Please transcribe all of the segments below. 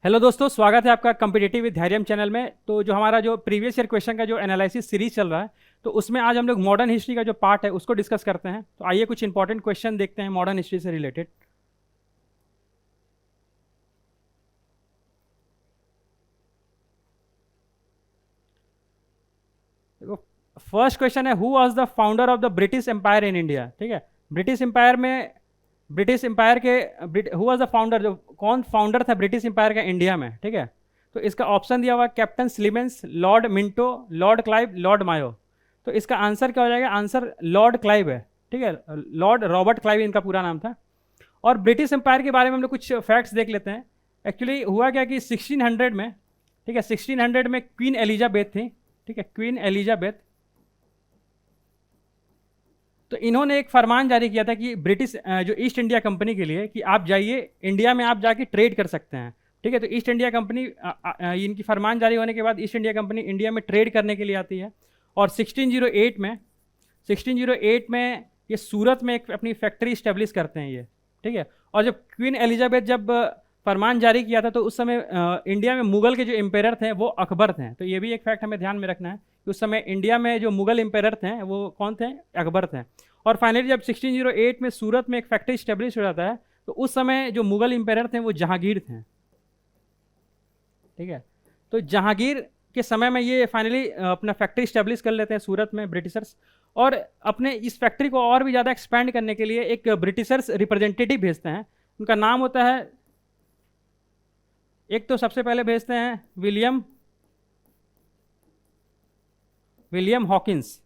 Hello दोस्तों, स्वागत है आपका कॉम्पिटिटिव विद धैर्यम चैनल में। तो जो हमारा जो प्रीवियस ईयर क्वेश्चन का जो एनालिसिस सीरीज चल रहा है, तो उसमें आज हम लोग मॉडर्न हिस्ट्री का जो पार्ट है उसको डिस्कस करते हैं। तो आइए कुछ इंपॉर्टेंट क्वेश्चन देखते हैं मॉडर्न हिस्ट्री से रिलेटेड। देखो, फर्स्ट क्वेश्चन है, who was the founder of the British empire in India. ठीक है, ब्रिटिश एम्पायर में, ब्रिटिश एम्पायर के हु वाज द फाउंडर, जो कौन फाउंडर था ब्रिटिश एम्पायर का इंडिया में। ठीक है, तो इसका ऑप्शन दिया हुआ captain Sleemans, lord Minto, lord Clive, lord Mayo. तो इसका आंसर क्या हो जाएगा? आंसर लॉर्ड क्लाइव है। ठीक है, लॉर्ड रॉबर्ट क्लाइव इनका पूरा नाम था। और ब्रिटिश एम्पायर के बारे में हम लोग कुछ फैक्ट्स देख लेते हैं। एक्चुअली हुआ क्या कि 1600 में, ठीक है, 1600 में क्वीन एलिजाबेथ थी। ठीक है, क्वीन एलिजाबेथ। तो इन्होंने एक फरमान जारी किया था कि ब्रिटिश जो ईस्ट इंडिया कंपनी के लिए कि आप जाइए इंडिया में, आप जाके ट्रेड कर सकते हैं। ठीक है, तो ईस्ट इंडिया कंपनी, इनकी फरमान जारी होने के बाद ईस्ट इंडिया कंपनी इंडिया में ट्रेड करने के लिए आती है। और 1608 में ये सूरत में एक अपनी फैक्ट्री इस्टेब्लिश करते हैं ये। ठीक है, और जब क्वीन एलिजाबेथ जब फरमान जारी किया था, तो उस समय इंडिया में मुगल के जो एम्पेरर थे वो अकबर थे। तो ये भी एक फैक्ट हमें ध्यान में रखना है कि उस समय इंडिया में जो मुगल एम्पेरर थे वो कौन थे? अकबर थे। और फाइनली जब 1608 में सूरत में एक फैक्ट्री स्टेब्लिश हो जाता है, तो उस समय जो मुगल एम्पेरर थे वो जहांगीर थे। ठीक है, तो जहांगीर के समय में ये फाइनली अपना फैक्ट्री स्टेब्लिश कर लेते हैं सूरत में ब्रिटिशर्स। और अपने इस फैक्ट्री को और भी ज़्यादा एक्सपेंड करने के लिए एक ब्रिटिशर्स रिप्रेजेंटेटिव भेजते हैं। उनका नाम होता है, एक तो सबसे पहले भेजते हैं विलियम हॉकिंस।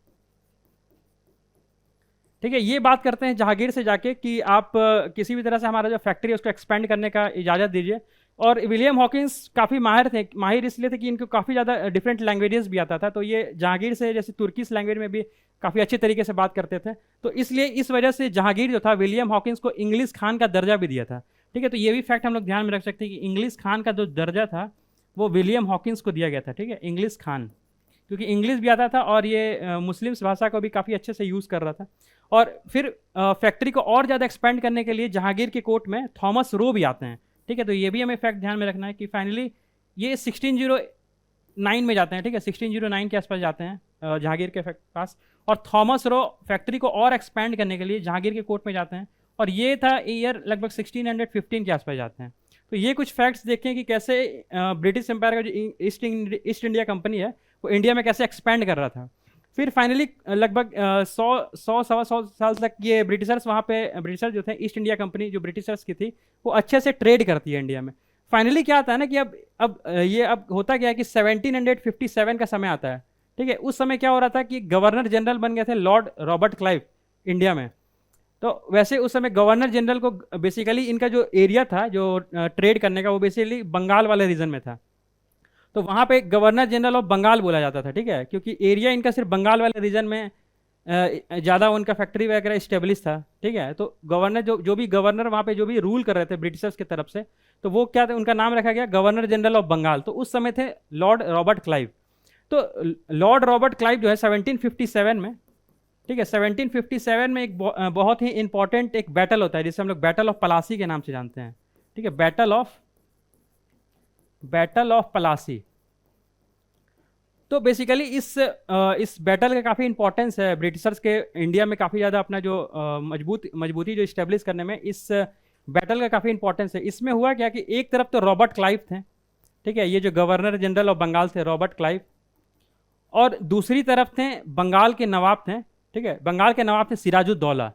ठीक है, ये बात करते हैं जहांगीर से जाके कि आप किसी भी तरह से हमारा जो फैक्ट्री है उसको एक्सपेंड करने का इजाज़त दीजिए। और विलियम हॉकिंस काफ़ी माहिर इसलिए थे कि इनको काफ़ी ज़्यादा डिफरेंट लैंग्वेजेस भी आता था। तो ये जहांगीर से जैसे तुर्किश लैंग्वेज में भी काफ़ी अच्छे तरीके से बात करते थे। तो इसलिए इस वजह से जहांगीर जो था विलियम हॉकिंस को इंग्लिश खान का दर्जा भी दिया था। ठीक है, तो ये भी फैक्ट हम लोग ध्यान में रख सकते हैं कि इंग्लिश खान का जो दर्जा था वो विलियम हॉकिंस को दिया गया था। ठीक है, इंग्लिश खान, क्योंकि इंग्लिश भी आता था और ये मुस्लिम्स भाषा को भी काफ़ी अच्छे से यूज़ कर रहा था। और फिर फैक्ट्री को और ज़्यादा एक्सपेंड करने के लिए जहांगीर के कोर्ट में थॉमस रो भी आते हैं। ठीक है, तो ये भी हमें फैक्ट ध्यान में रखना है कि फाइनली ये 1609 में जाते हैं। ठीक है, 1609 के आसपास जाते हैं जहांगीर के पास। और थॉमस रो फैक्ट्री को और एक्सपेंड करने के लिए जहांगीर के कोर्ट में जाते हैं। और ये था ईयर लगभग 1615 के आसपास जाते हैं। तो ये कुछ फैक्ट्स देखें कि कैसे ब्रिटिश एम्पायर का जो ईस्ट इंडिया कंपनी है वो इंडिया में कैसे एक्सपेंड कर रहा था। फिर फाइनली लगभग 100 सवा 100 साल तक ये ब्रिटिशर्स वहाँ पे, ब्रिटिशर्स जो थे, ईस्ट इंडिया कंपनी जो ब्रिटिशर्स की थी वो अच्छे से ट्रेड करती है इंडिया में। फाइनली क्या आता है ना कि अब होता क्या है कि 1757 का समय आता है। ठीक है, उस समय क्या हो रहा था कि गवर्नर जनरल बन गए थे लॉर्ड रॉबर्ट क्लाइव इंडिया में। तो वैसे उस समय गवर्नर जनरल को बेसिकली इनका जो एरिया था जो ट्रेड करने का वो बेसिकली बंगाल वाले रीजन में था। तो वहाँ पे गवर्नर जनरल ऑफ बंगाल बोला जाता था। ठीक है, क्योंकि एरिया इनका सिर्फ बंगाल वाले रीजन में ज़्यादा उनका फैक्ट्री वगैरह इस्टेब्लिश था। ठीक है, तो गवर्नर जो भी गवर्नर वहाँ पे जो भी रूल कर रहे थे ब्रिटिशर्स की तरफ से, तो वो क्या थे, उनका नाम रखा गया गवर्नर जनरल ऑफ बंगाल। तो उस समय थे लॉर्ड रॉबर्ट क्लाइव। तो लॉर्ड रॉबर्ट क्लाइव जो है 1757 में, ठीक है, 1757 में एक बहुत ही इंपॉर्टेंट एक बैटल होता है जिसे हम लोग बैटल ऑफ पलासी के नाम से जानते हैं। ठीक है, बैटल ऑफ पलासी। तो बेसिकली इस बैटल का काफ़ी इंपॉर्टेंस है ब्रिटिशर्स के इंडिया में काफ़ी ज़्यादा अपना जो मजबूती जो इस्टेब्लिश करने में इस बैटल का काफ़ी इंपॉर्टेंस है। इसमें हुआ क्या कि एक तरफ तो रॉबर्ट क्लाइव थे। ठीक है, ये जो गवर्नर जनरल ऑफ बंगाल थे रॉबर्ट क्लाइव, और दूसरी तरफ थे बंगाल के नवाब थे। ठीक है, बंगाल के नवाब थे सिराजुद्दौला।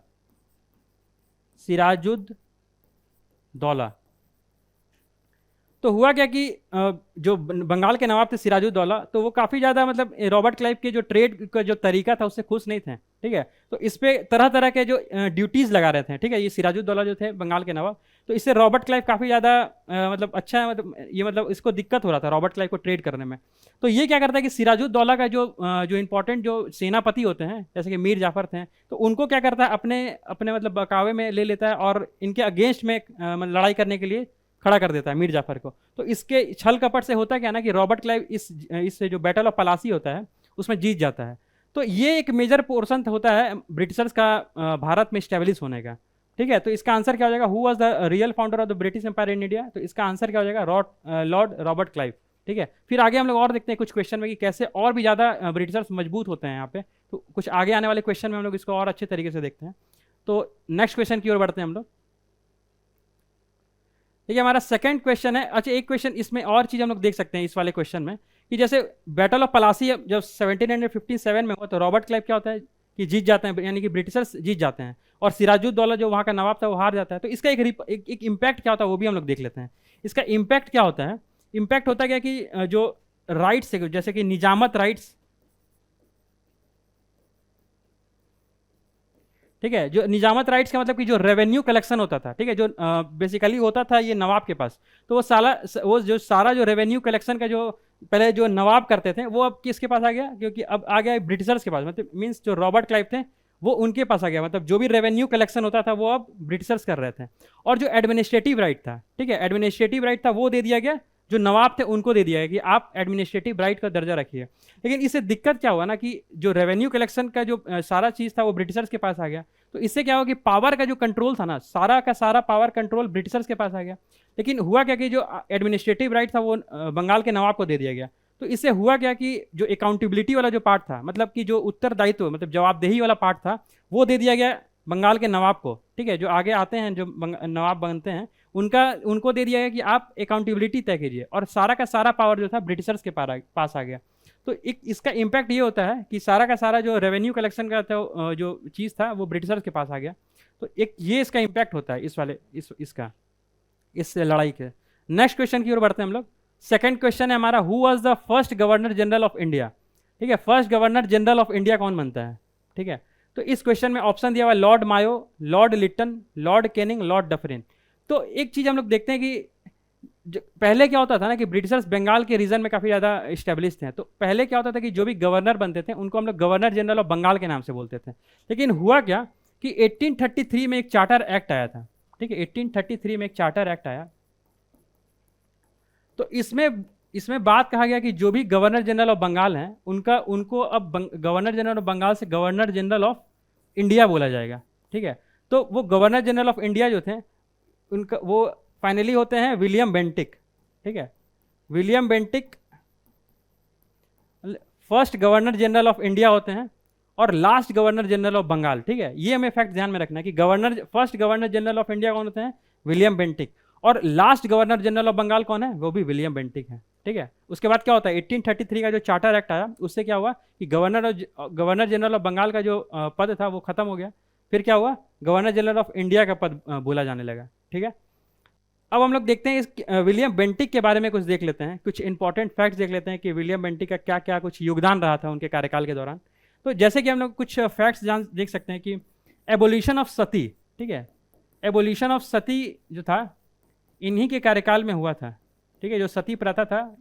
तो हुआ क्या कि जो बंगाल के नवाब थे सिराजुद्दौला, तो वो काफ़ी ज़्यादा मतलब रॉबर्ट क्लाइव के जो ट्रेड का जो तरीका था उससे खुश नहीं थे। ठीक है, तो इस पे तरह तरह के जो ड्यूटीज़ लगा रहे थे। ठीक है, ये सिराजुद्दौला जो थे बंगाल के नवाब, तो इससे रॉबर्ट क्लाइव काफ़ी ज़्यादा मतलब अच्छा, मतलब ये मतलब इसको दिक्कत हो रहा था रॉबर्ट क्लाइव को ट्रेड करने में। तो ये क्या करता है कि सिराजुद्दौला का जो इंपॉर्टेंट जो सेनापति होते हैं जैसे कि मीर जाफर थे, तो उनको क्या करता है अपने अपने मतलब बहकावे में ले लेता है और इनके अगेंस्ट में लड़ाई करने के लिए खड़ा कर देता है मीर जाफर को। तो इसके छल कपट से होता क्या ना कि रॉबर्ट क्लाइव इस जो बैटल ऑफ पलासी होता है उसमें जीत जाता है। तो ये एक मेजर पोर्शन होता है ब्रिटिशर्स का भारत में स्टेब्लिश होने का। ठीक है, तो इसका आंसर क्या हो जाएगा, who was the real founder of the British empire in India, तो इसका आंसर क्या हो जाएगा, लॉर्ड रॉबर्ट क्लाइव। ठीक है, फिर आगे हम लोग और देखते हैं कुछ क्वेश्चन में कि कैसे और भी ज़्यादा ब्रिटिशर्स मजबूत होते हैं यहाँ पे, तो कुछ आगे आने वाले क्वेश्चन में हम लोग इसको और अच्छे तरीके से देखते हैं। तो नेक्स्ट क्वेश्चन की ओर बढ़ते हैं हम लोग। ठीक है, हमारा सेकंड क्वेश्चन है। अच्छा, एक क्वेश्चन इसमें और चीज़ हम लोग देख सकते हैं इस वाले क्वेश्चन में कि जैसे बैटल ऑफ पलासी जब 1757 में हुआ तो रॉबर्ट क्लाइव क्या होता है कि जीत जाते हैं, यानी कि ब्रिटिशर्स जीत जाते हैं, और सिराजुद्दौला जो वहाँ का नवाब था वो हार जाता है। तो इसका एक इम्पैक्ट क्या होता है वो भी हम लोग देख लेते हैं। इसका इम्पैक्ट क्या होता है, इम्पैक्ट होता है क्या कि जो राइट्स है जैसे कि निजामत राइट्स, ठीक है, जो निजामत राइट्स का मतलब कि जो रेवेन्यू कलेक्शन होता था, ठीक है, जो बेसिकली होता था ये नवाब के पास, तो वो जो सारा जो रेवेन्यू कलेक्शन का जो पहले जो नवाब करते थे वो अब किसके पास आ गया, क्योंकि अब आ गया ब्रिटिशर्स के पास, मतलब मीन्स जो रॉबर्ट क्लाइव थे वो उनके पास आ गया, मतलब जो भी रेवेन्यू कलेक्शन होता था वो अब ब्रिटिशर्स कर रहे थे। और जो एडमिनिस्ट्रेटिव राइट था, ठीक है, एडमिनिस्ट्रेटिव राइट था वो दे दिया गया, जो नवाब थे उनको दे दिया गया कि आप एडमिनिस्ट्रेटिव राइट का दर्जा रखिए। लेकिन इससे दिक्कत क्या हुआ ना कि जो रेवेन्यू कलेक्शन का जो सारा चीज़ था वो ब्रिटिशर्स के पास आ गया, तो इससे क्या हुआ कि पावर का जो कंट्रोल था ना, सारा का सारा पावर कंट्रोल ब्रिटिशर्स के पास आ गया। लेकिन हुआ क्या कि जो एडमिनिस्ट्रेटिव राइट था वो बंगाल के नवाब को दे दिया गया। तो इससे हुआ क्या कि जो अकाउंटेबिलिटी वाला जो पार्ट था, मतलब कि जो उत्तरदायित्व मतलब जवाबदेही वाला पार्ट था वो दे दिया गया बंगाल के नवाब को। ठीक है, जो आगे आते हैं जो नवाब बनते हैं उनको दे दिया गया कि आप अकाउंटेबिलिटी तय कीजिए, और सारा का सारा पावर जो था ब्रिटिशर्स के पास आ गया। तो इसका इम्पैक्ट ये होता है कि सारा का सारा जो रेवेन्यू कलेक्शन का था जो चीज़ था वो ब्रिटिशर्स के पास आ गया। तो एक ये इसका इम्पैक्ट होता है इसका इस लड़ाई के। नेक्स्ट क्वेश्चन की ओर बढ़ते हैं हम लोग। सेकंड क्वेश्चन है हमारा, who was the first governor general of India. ठीक है, first governor general of India कौन बनता है। ठीक है, तो इस क्वेश्चन में ऑप्शन दिया हुआ है Lord Mayo, lord Lytton, lord Canning, lord Dufferin. तो एक चीज़ हम लोग देखते हैं कि पहले क्या होता था ना कि ब्रिटिशर्स बंगाल के रीजन में काफ़ी ज़्यादा इस्टेब्लिश थे। तो पहले क्या होता था कि जो भी गवर्नर बनते थे उनको हम लोग गवर्नर जनरल ऑफ बंगाल के नाम से बोलते थे। लेकिन हुआ क्या कि 1833 में एक चार्टर एक्ट आया था। ठीक है, 1833 में एक चार्टर एक्ट आया, तो इसमें बात कहा गया कि जो भी गवर्नर जनरल ऑफ बंगाल हैं उनको अब गवर्नर जनरल ऑफ बंगाल से गवर्नर जनरल ऑफ इंडिया बोला जाएगा। ठीक है, तो वो गवर्नर जनरल ऑफ इंडिया जो थे उनका वो फाइनली होते हैं विलियम बेंटिक। ठीक है, William Bentinck first governor general of India होते हैं और last governor general of Bengal. ठीक है, ये हमें फैक्ट ध्यान में रखना है कि first governor general of India कौन होते हैं, विलियम बेंटिक, और last governor general of Bengal कौन है, वो भी विलियम बेंटिक है। ठीक है, उसके बाद क्या होता है 1833 का जो चार्टर एक्ट आया उससे क्या हुआ कि गवर्नर जनरल ऑफ बंगाल का जो पद था वो खत्म हो गया। फिर क्या हुआ, गवर्नर जनरल ऑफ इंडिया का पद बोला जाने लगा। ठीक है, अब हम लोग देखते हैं इस विलियम बेंटिक के बारे में कुछ देख लेते हैं, कुछ इंपॉर्टेंट फैक्ट्स देख लेते हैं कि विलियम बेंटिक का क्या क्या कुछ योगदान रहा था उनके कार्यकाल के दौरान। तो जैसे कि हम लोग कुछ फैक्ट्स देख सकते हैं कि एबोलिशन ऑफ सती। ठीक है, एबोलिशन ऑफ सती जो था इन्हीं के कार्यकाल में हुआ था। ठीक है, जो सती प्रथा था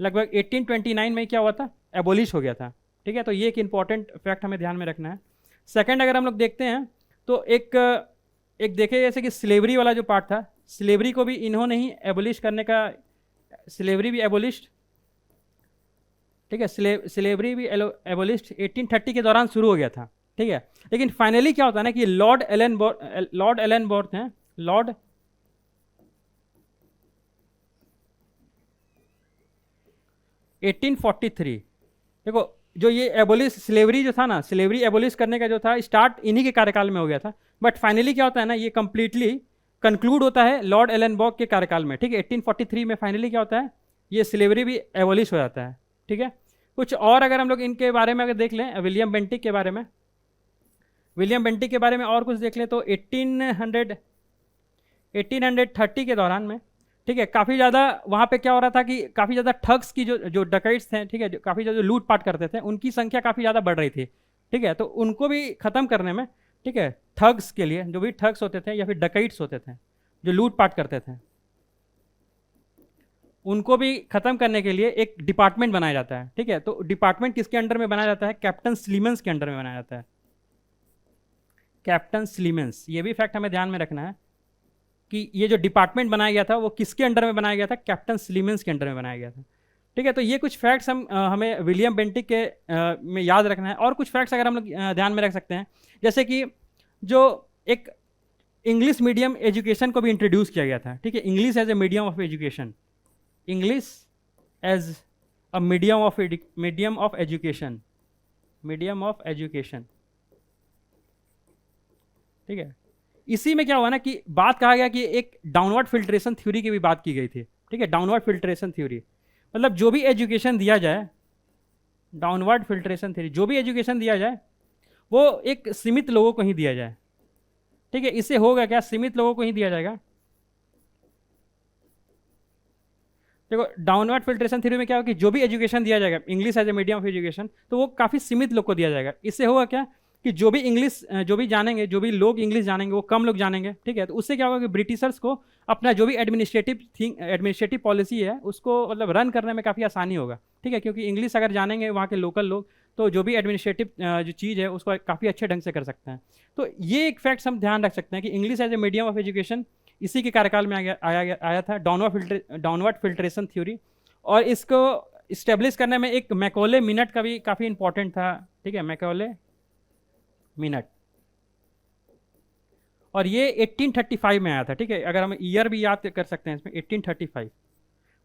लगभग 1829 में क्या हुआ था, एबोलिश हो गया था। ठीक है, तो ये एक इंपॉर्टेंट फैक्ट हमें ध्यान में रखना है। सेकंड अगर हम लोग देखते हैं तो एक देखे जैसे कि स्लेवरी वाला जो पार्ट था, स्लेवरी को भी इन्होंने ही एबोलिश करने का, स्लेवरी भी एबोलिश्ड। ठीक है, स्लेवरी भी एबोलिश्ड 1830 के दौरान शुरू हो गया था। ठीक है, लेकिन फाइनली क्या होता है ना कि लॉर्ड एलन हैं, लॉर्ड 1843। देखो जो ये स्लेवरी जो था ना, स्लेवरी एबोलिश करने का जो था स्टार्ट इन्हीं के कार्यकाल में हो गया था, बट फाइनली क्या होता है ना ये कंप्लीटली कंक्लूड होता है लॉर्ड एलनबर्ग के कार्यकाल में। ठीक है, 1843 में फाइनली क्या होता है ये स्लेवरी भी एबोलिश हो जाता है। ठीक है, कुछ और अगर हम लोग इनके बारे में अगर देख लें, विलियम बेंटिक के बारे में और कुछ देख लें तो 1830 के दौरान में, ठीक है, काफ़ी ज़्यादा वहाँ पे क्या हो रहा था कि काफ़ी ज़्यादा ठग्स की जो डकैट्स थे, ठीक है, जो काफ़ी ज़्यादा लूटपाट करते थे उनकी संख्या काफ़ी ज़्यादा बढ़ रही थी। ठीक है, तो उनको भी ख़त्म करने में, ठीक है, ठग्स के लिए जो भी ठग्स होते थे या फिर डकैट्स होते थे जो लूटपाट करते थे उनको भी ख़त्म करने के लिए एक डिपार्टमेंट बनाया जाता है। ठीक है, तो डिपार्टमेंट किसके अंडर में बनाया जाता है, कैप्टन स्लीमेंस के अंडर में बनाया जाता है, कैप्टन स्लीमेंस। ये भी फैक्ट हमें ध्यान में रखना है कि ये जो डिपार्टमेंट बनाया गया था वो किसके अंडर में बनाया गया था, कैप्टन स्लीमेंस के अंडर में बनाया गया था। ठीक है, तो ये कुछ फैक्ट्स हमें विलियम बेंटिक के में याद रखना है। और कुछ फैक्ट्स अगर हम लोग ध्यान में रख सकते हैं, जैसे कि जो इंग्लिश मीडियम एजुकेशन को भी इंट्रोड्यूस किया गया था, ठीक है, English as a medium of education, English as a medium of education, medium of education, ठीक है। इसी में क्या हुआ ना कि बात कहा गया कि एक डाउनवर्ड फिल्ट्रेशन थ्योरी की भी बात की गई थी, ठीक है, डाउनवर्ड फिल्ट्रेशन थ्योरी, मतलब जो भी एजुकेशन दिया जाए, डाउनवर्ड फिल्ट्रेशन थ्योरी, जो भी एजुकेशन दिया जाए वो एक सीमित लोगों को ही दिया जाए, ठीक है। इससे होगा क्या, सीमित लोगों को ही दिया जाएगा। देखो डाउनवर्ड फिल्ट्रेशन थ्योरी में क्या होगा कि जो भी एजुकेशन दिया जाएगा English as a medium of education, तो वो काफ़ी सीमित लोग को दिया जाएगा। इससे होगा क्या कि जो भी इंग्लिश जो भी जानेंगे, जो भी लोग इंग्लिश जानेंगे वो कम लोग जानेंगे, ठीक है। तो उससे क्या होगा कि ब्रिटिशर्स को अपना जो भी एडमिनिस्ट्रेटिव पॉलिसी है उसको मतलब रन करने में काफ़ी आसानी होगा, ठीक है, क्योंकि इंग्लिश अगर जानेंगे वहाँ के लोकल लोग तो जो भी एडमिनिस्ट्रेटिव जो चीज़ है उसको काफ़ी अच्छे ढंग से कर सकते हैं। तो ये एक फैक्ट्स हम ध्यान रख सकते हैं कि English as a medium of education इसी के कार्यकाल में आया था, डाउनवर्ड फिल्ट्रेशन थ्योरी। और इसको इस्टेब्लिश करने में एक मैकॉले मिनट का भी काफ़ी इंपॉर्टेंट था, ठीक है, मैकॉले मिनट, और ये 1835 में आया था, ठीक है, अगर हम ईयर भी याद कर सकते हैं इसमें 1835,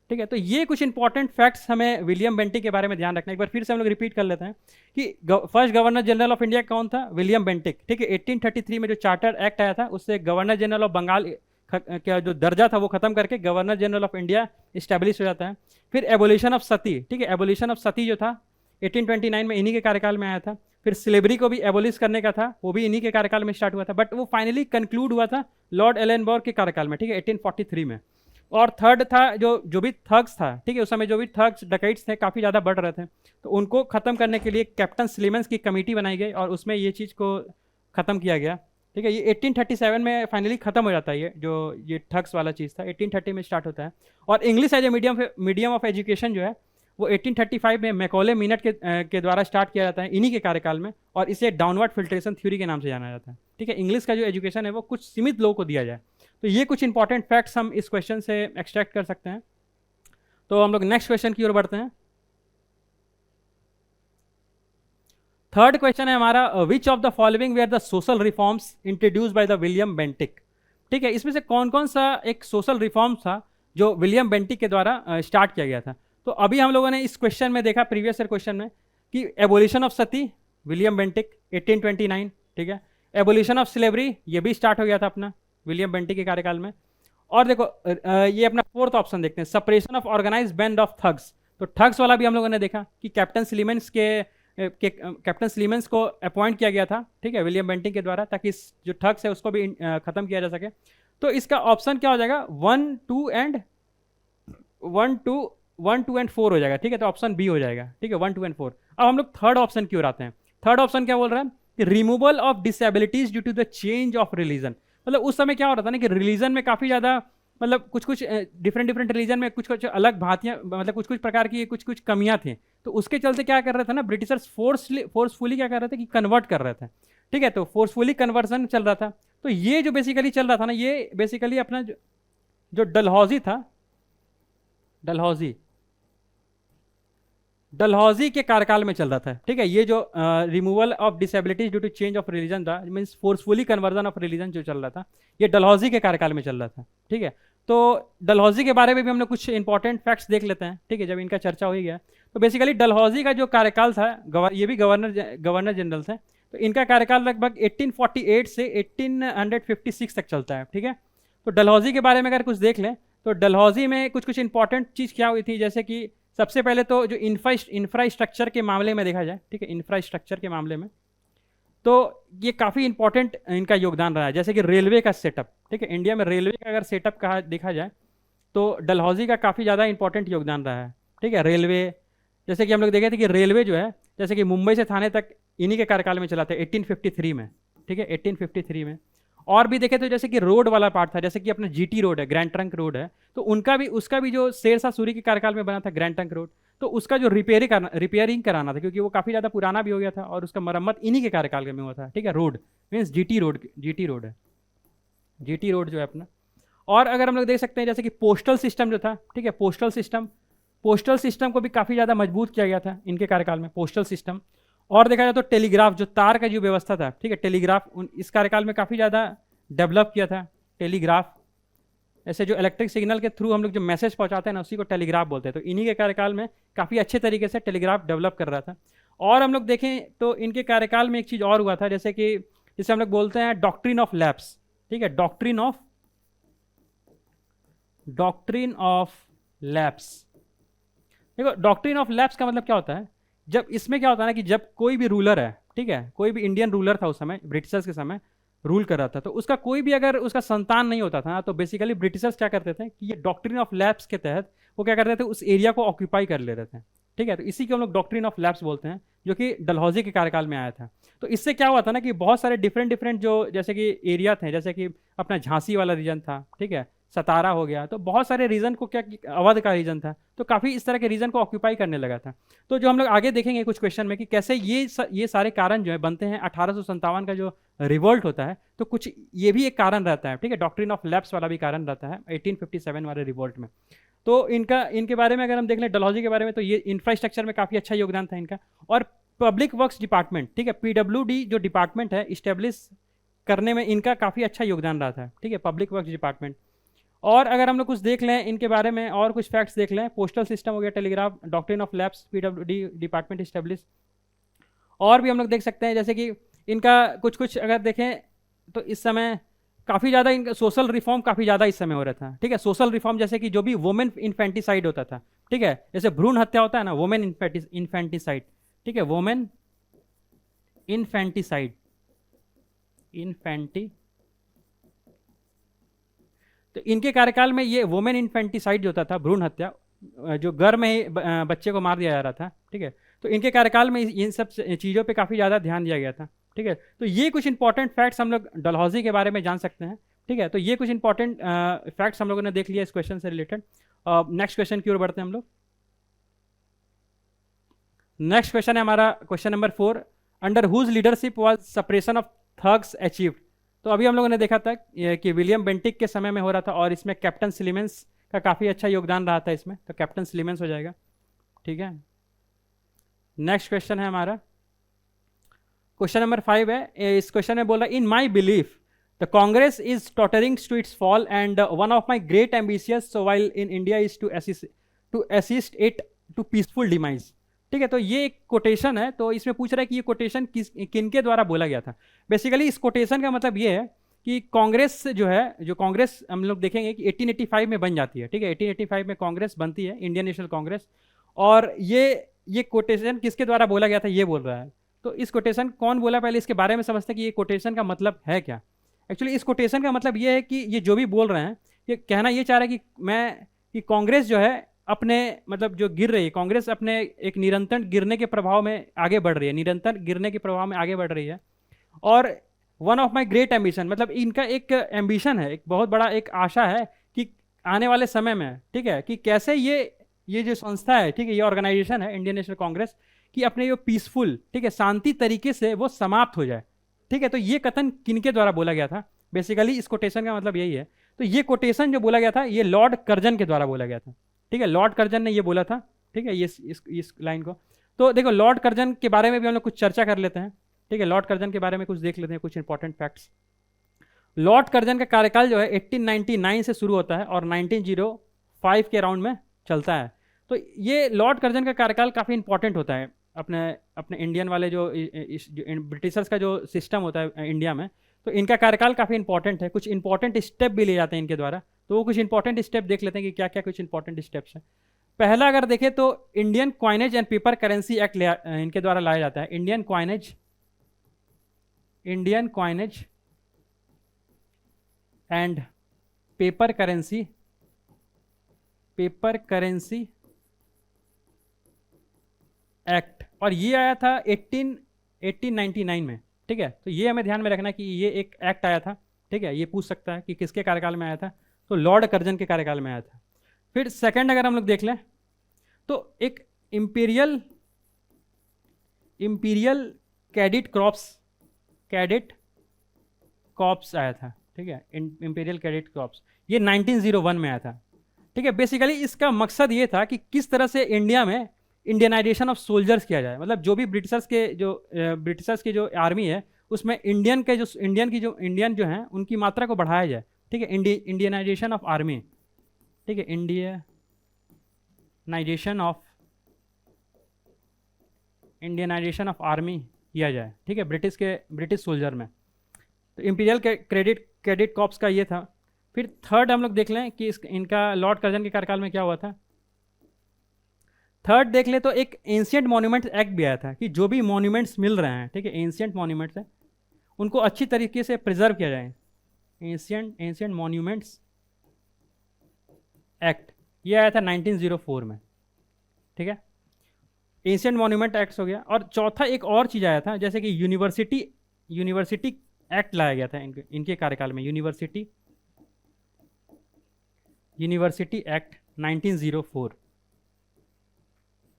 ठीक है। तो ये कुछ इंपॉर्टेंट फैक्ट्स हमें विलियम बेंटिक के बारे में ध्यान रखना है। एक बार फिर से हम लोग रिपीट कर लेते हैं कि first governor general of India कौन था, विलियम बेंटिक, ठीक है। 1833 में जो चार्टर एक्ट आया था उससे गवर्नर जनरल ऑफ बंगाल का जो दर्जा था वो खत्म करके governor general of India establish हो जाता है। फिर एबोलिशन ऑफ सती, ठीक है, एबोलिशन ऑफ सती जो था 1829 में इन्हीं के कार्यकाल में आया था। फिर स्लेवरी को भी एबोलिश करने का था, वो भी इन्हीं के कार्यकाल में स्टार्ट हुआ था, बट वो फाइनली कंक्लूड हुआ था लॉर्ड एलेनबर्ग के कार्यकाल में, ठीक है, 1843 में। और थर्ड था जो भी थग्स था, ठीक है, उस समय जो भी थग्स डकैट्स थे काफ़ी ज़्यादा बढ़ रहे थे, तो उनको ख़त्म करने के लिए कैप्टन स्लीमन्स की कमेटी बनाई गई और उसमें ये चीज़ को ख़त्म किया गया, ठीक है। ये 1837 में फाइनली ख़त्म हो जाता है, ये ठग्स वाला चीज़ था 1830 में स्टार्ट होता है। और English as a medium of education जो है वो 1835 में मैकॉले मिनट के द्वारा स्टार्ट किया जाता है इन्हीं के कार्यकाल में, और इसे डाउनवर्ड फिल्ट्रेशन थ्योरी के नाम से जाना जाता है, ठीक है। इंग्लिश का जो एजुकेशन है वो कुछ सीमित लोगों को दिया जाए। तो ये कुछ इंपॉर्टेंट फैक्ट्स हम इस क्वेश्चन से एक्सट्रैक्ट कर सकते हैं। तो हम लोग नेक्स्ट क्वेश्चन की ओर बढ़ते हैं। थर्ड क्वेश्चन है हमारा, which of the following were the social reforms introduced by the William Bentinck, ठीक है। इसमें से कौन कौन सा एक सोशल रिफॉर्म था जो विलियम बेंटिक के द्वारा स्टार्ट किया गया था। तो अभी हम लोगों ने इस क्वेश्चन में देखा, प्रीवियस ईयर क्वेश्चन में, कि abolition of Sati William Bentinck 1829, ठीक है। एबोलिशन ऑफ स्लेवरी ये भी स्टार्ट हो गया था अपना विलियम बेंटिक के कार्यकाल में। और देखो ये अपना फोर्थ ऑप्शन देखते हैं, suppression of organised band of thugs. तो ठग्स वाला भी हम लोगों ने देखा कि कैप्टन स्लीमेंस को अपॉइंट किया गया था, ठीक है, विलियम बेंटिक के द्वारा, ताकि जो ठग्स है उसको भी खत्म किया जा सके। तो इसका ऑप्शन क्या हो जाएगा, 1, 2 एंड 4 हो जाएगा, ठीक है। तो ऑप्शन बी हो जाएगा, ठीक है, 1, 2 एंड 4। अब हम लोग थर्ड ऑप्शन की ओर आते हैं। थर्ड ऑप्शन क्या बोल रहा है कि removal of disabilities due to the change of religion. मतलब उस समय क्या हो रहा था ना कि रिलीजन में काफ़ी ज़्यादा मतलब कुछ डिफरेंट रिलीजन में कुछ अलग भांतियाँ, मतलब कुछ प्रकार की कुछ कमियाँ थी। तो उसके चलते क्या कर रहे थे ना, ब्रिटिशर्स फोर्सफुली क्या कर रहे थे कि कन्वर्ट कर रहे थे, ठीक है। तो फोर्सफुली कन्वर्सन चल रहा था। तो ये जो बेसिकली चल रहा था ना, ये बेसिकली अपना जो डलहौजी था, डलहौजी के कार्यकाल में चल रहा था, ठीक है। ये जो removal of disabilities due to change of religion था, means forcefully conversion of religion जो चल रहा था, ये डलहौजी के कार्यकाल में चल रहा था, ठीक है। तो डलहौजी के बारे में भी हम लोग कुछ इंपॉर्टेंट फैक्ट्स देख लेते हैं, ठीक है, जब इनका चर्चा हो ही गया। तो बेसिकली डलहौजी का जो कार्यकाल था, ये भी गवर्नर जनरल थे, तो इनका कार्यकाल लगभग 1848 से 1856 तक चलता है, ठीक है। तो डलहौजी के बारे में अगर कुछ देख लें तो डलहौजी में कुछ इंपॉर्टेंट चीज़ क्या हुई थी, जैसे कि सबसे पहले तो जो इंफ्रास्ट्रक्चर के मामले में देखा जाए, ठीक है, इंफ्रास्ट्रक्चर के मामले में तो ये काफ़ी इंपॉर्टेंट इनका योगदान रहा है। जैसे कि रेलवे का सेटअप, ठीक है, इंडिया में रेलवे का अगर सेटअप कहा देखा जाए तो डलहौजी का काफ़ी ज़्यादा इंपॉर्टेंट योगदान रहा है, ठीक है। रेलवे, जैसे कि हम लोग देखे थे कि रेलवे जो है जैसे कि मुंबई से थाने तक इन्हीं के कार्यकाल में चला था 1853 में, ठीक है, 1853 में। और भी देखे तो जैसे कि रोड वाला पार्ट था, जैसे कि अपना जीटी रोड है, ग्रैंड ट्रंक रोड है, तो उसका भी जो शेरशाह सूरी के कार्यकाल में बना था ग्रैंड ट्रंक रोड, तो उसका जो रिपेयरिंग कराना था, क्योंकि वो काफ़ी ज़्यादा पुराना भी हो गया था और उसका मरम्मत इन्हीं के कार्यकाल में हुआ था, ठीक है। रोड मीन्स जीटी रोड है, जीटी रोड जो है अपना। और अगर हम लोग देख सकते हैं जैसे कि पोस्टल सिस्टम जो था, ठीक है, पोस्टल सिस्टम को भी काफ़ी ज़्यादा मजबूत किया गया था इनके कार्यकाल में, पोस्टल सिस्टम। और देखा जाए तो टेलीग्राफ, जो तार का जो व्यवस्था था, ठीक है, टेलीग्राफ इस कार्यकाल में काफ़ी ज़्यादा डेवलप किया था, टेलीग्राफ। ऐसे जो इलेक्ट्रिक सिग्नल के थ्रू हम लोग जो मैसेज पहुंचाते हैं ना, उसी को टेलीग्राफ बोलते हैं। तो इन्हीं के कार्यकाल में काफ़ी अच्छे तरीके से टेलीग्राफ डेवलप कर रहा था। और हम लोग देखें तो इनके कार्यकाल में एक चीज़ और हुआ था, जैसे हम लोग बोलते हैं डॉक्ट्रिन ऑफ लैप्स, ठीक है, डॉक्ट्रिन ऑफ लैप्स। देखो डॉक्ट्रिन ऑफ लैप्स का मतलब क्या होता है, जब इसमें क्या होता है ना कि जब कोई भी रूलर है, ठीक है, कोई भी इंडियन रूलर था उस समय, ब्रिटिशर्स के समय रूल कर रहा था, तो उसका कोई भी अगर उसका संतान नहीं होता था, तो बेसिकली ब्रिटिशर्स क्या करते थे कि ये डॉक्ट्रिन ऑफ लैप्स के तहत वो क्या करते थे, उस एरिया को ऑक्यूपाई कर लेते थे, ठीक है। तो इसी को हम लोग डॉक्ट्रिन ऑफ लैप्स बोलते हैं, जो कि डलहौजी के कार्यकाल में आया था। तो इससे क्या हुआ था ना कि बहुत सारे डिफरेंट जो जैसे कि एरिया थे, जैसे कि अपना झांसी वाला रीजन था, ठीक है, सतारा हो गया, तो बहुत सारे रीजन को क्या, अवध का रीजन था, तो काफ़ी इस तरह के रीजन को ऑक्यूपाई करने लगा था। तो जो हम लोग आगे देखेंगे कुछ क्वेश्चन में कि कैसे ये सारे कारण जो है बनते हैं 1857 का जो रिवोल्ट होता है, तो कुछ ये भी एक कारण रहता है, ठीक है, डॉक्ट्रिन ऑफ लैप्स वाला भी कारण रहता है 1857 वाले रिवोल्ट में। तो इनके बारे में अगर हम देख लें, डलहौजी के बारे में, तो ये इंफ्रास्ट्रक्चर में काफ़ी अच्छा योगदान था इनका। और पब्लिक वर्क्स डिपार्टमेंट, ठीक है, PWD जो डिपार्टमेंट है इस्टेब्लिश करने में इनका काफ़ी अच्छा योगदान रहा था, ठीक है, पब्लिक वर्क्स डिपार्टमेंट। और अगर हम लोग कुछ देख लें इनके बारे में, और कुछ फैक्ट्स देख लें, पोस्टल सिस्टम हो गया, telegraph, doctrine of lapse, PWD department establish. और भी हम लोग देख सकते हैं जैसे कि इनका कुछ अगर देखें तो इस समय काफ़ी ज़्यादा इनका सोशल रिफॉर्म काफ़ी ज़्यादा इस समय हो रहा था, ठीक है। सोशल रिफॉर्म जैसे कि जो भी वुमेन इन्फेंटिसाइड होता था, ठीक है, जैसे भ्रूण हत्या होता है ना, वुमेन इन्फेंटिसाइड, ठीक है, वुमेन इन्फेंटिसाइड, तो इनके कार्यकाल में ये वुमेन इन्फेंटिसाइड जो होता था, भ्रूण हत्या, जो गर्भ में ही बच्चे को मार दिया जा रहा था, ठीक है, तो इनके कार्यकाल में इन सब चीज़ों पे काफ़ी ज़्यादा ध्यान दिया गया था, ठीक है। तो ये कुछ इंपॉर्टेंट फैक्ट्स हम लोग डलहौजी के बारे में जान सकते हैं, ठीक है। तो ये कुछ इंपॉर्टेंट फैक्ट्स हम लोगों ने देख लिया इस क्वेश्चन से रिलेटेड। नेक्स्ट क्वेश्चन की ओर बढ़ते हैं हम लोग। नेक्स्ट क्वेश्चन है हमारा question number 4, under whose leadership was suppression of thugs achieved. तो अभी हम लोगों ने देखा था कि विलियम बेंटिक के समय में हो रहा था, और इसमें कैप्टन सिलीमेंस का काफ़ी अच्छा योगदान रहा था इसमें, तो कैप्टन सिलीमेंस हो जाएगा, ठीक है। नेक्स्ट क्वेश्चन है हमारा क्वेश्चन नंबर 5 है। इस क्वेश्चन में बोल रहा है, in my belief the Congress is tottering to its fall and one of my great ambitious so while in India is to assist it to peaceful demise, ठीक है। तो ये एक कोटेशन है, तो इसमें पूछ रहा है कि ये कोटेशन किनके द्वारा बोला गया था। बेसिकली इस कोटेशन का मतलब ये है कि कांग्रेस जो है, जो कांग्रेस हम लोग देखेंगे कि 1885 में बन जाती है, ठीक है, 1885 में कांग्रेस बनती है, इंडियन नेशनल कांग्रेस। और ये कोटेशन किसके द्वारा बोला गया था ये बोल रहा है। तो इस कोटेशन कौन बोला, पहले इसके बारे में समझते हैं कि ये कोटेशन का मतलब है क्या। एक्चुअली इस कोटेशन का मतलब ये है कि ये जो भी बोल रहे हैं, ये कहना ये चाह रहा है कि कांग्रेस जो है अपने मतलब जो गिर रही है, कांग्रेस अपने एक निरंतर गिरने के प्रभाव में आगे बढ़ रही है, निरंतर गिरने के प्रभाव में आगे बढ़ रही है। और one of my great ambition, मतलब इनका एक एम्बिशन है, एक बहुत बड़ा एक आशा है कि आने वाले समय में, ठीक है, कि कैसे ये जो संस्था है, ठीक है, ये ऑर्गेनाइजेशन है इंडियन नेशनल कांग्रेस, कि अपने ये पीसफुल, ठीक है, शांति तरीके से वो समाप्त हो जाए, ठीक है। तो ये कथन किनके द्वारा बोला गया था, बेसिकली इस कोटेशन का मतलब यही है। तो ये कोटेशन जो बोला गया था, ये लॉर्ड कर्जन के द्वारा बोला गया था, ठीक है, लॉर्ड कर्जन ने ये बोला था, ठीक है, इस लाइन को। तो देखो लॉर्ड कर्जन के बारे में भी हम लोग कुछ चर्चा कर लेते हैं, ठीक है, लॉर्ड कर्जन के बारे में कुछ देख लेते हैं, कुछ इंपॉर्टेंट फैक्ट्स। लॉर्ड कर्जन का कार्यकाल जो है 1899 से शुरू होता है और 1905 के अराउंड में चलता है। तो ये लॉर्ड कर्जन का कार्यकाल काफ़ी इंपॉर्टेंट होता है अपने इंडियन वाले जो ब्रिटिशर्स का जो सिस्टम होता है इंडिया में, तो इनका कार्यकाल काफ़ी इंपॉर्टेंट है। कुछ इंपॉर्टेंट स्टेप भी लिए जाते हैं इनके द्वारा, तो वो कुछ इंपॉर्टेंट स्टेप देख लेते हैं कि क्या क्या कुछ इंपॉर्टेंट स्टेप्स हैं। पहला अगर देखें तो Indian coinage and paper currency act इनके द्वारा लाया जाता है। Indian coinage and paper currency act, और ये आया था 1899 में, ठीक है। तो ये हमें ध्यान में रखना कि ये एक एक्ट आया था, ठीक है। ये पूछ सकता है कि किसके कार्यकाल में आया था, तो लॉर्ड कर्जन के कार्यकाल में आया था। फिर सेकंड अगर हम लोग देख लें तो एक इंपीरियल कैडेट कॉर्प्स आया था, ठीक है, इंपीरियल कैडेट कॉर्प्स, ये 1901 में आया था, ठीक है। बेसिकली इसका मकसद ये था कि किस तरह से इंडिया में इंडियनाइजेशन ऑफ सोल्जर्स किया जाए, मतलब जो भी ब्रिटिशर्स के जो आर्मी है उसमें इंडियन के जो इंडियन जो हैं उनकी मात्रा को बढ़ाया जाए, ठीक है, इंडियनाइजेशन ऑफ आर्मी, ठीक है, इंडियनाइजेशन ऑफ आर्मी किया जाए, ठीक है, ब्रिटिश सोल्जर में। तो इंपीरियल क्रेडिट कॉर्प्स का ये था। फिर थर्ड हम लोग देख लें कि इनका लॉर्ड कर्जन के कार्यकाल में क्या हुआ था। थर्ड देख ले तो एक एंशियंट मॉन्यूमेंट्स एक्ट भी आया था कि जो भी मॉन्यूमेंट्स मिल रहे हैं, ठीक है, एंशियंट मॉन्यूमेंट्स हैं, उनको अच्छी तरीके से प्रिजर्व किया जाए। एंशियंट मॉन्यूमेंट्स एक्ट ये आया था 1904 में, ठीक है, एंशियंट मॉन्यूमेंट एक्ट हो गया। और चौथा एक और चीज़ आया था, जैसे कि यूनिवर्सिटी एक्ट लाया गया था इनके कार्यकाल में, यूनिवर्सिटी एक्ट 1904,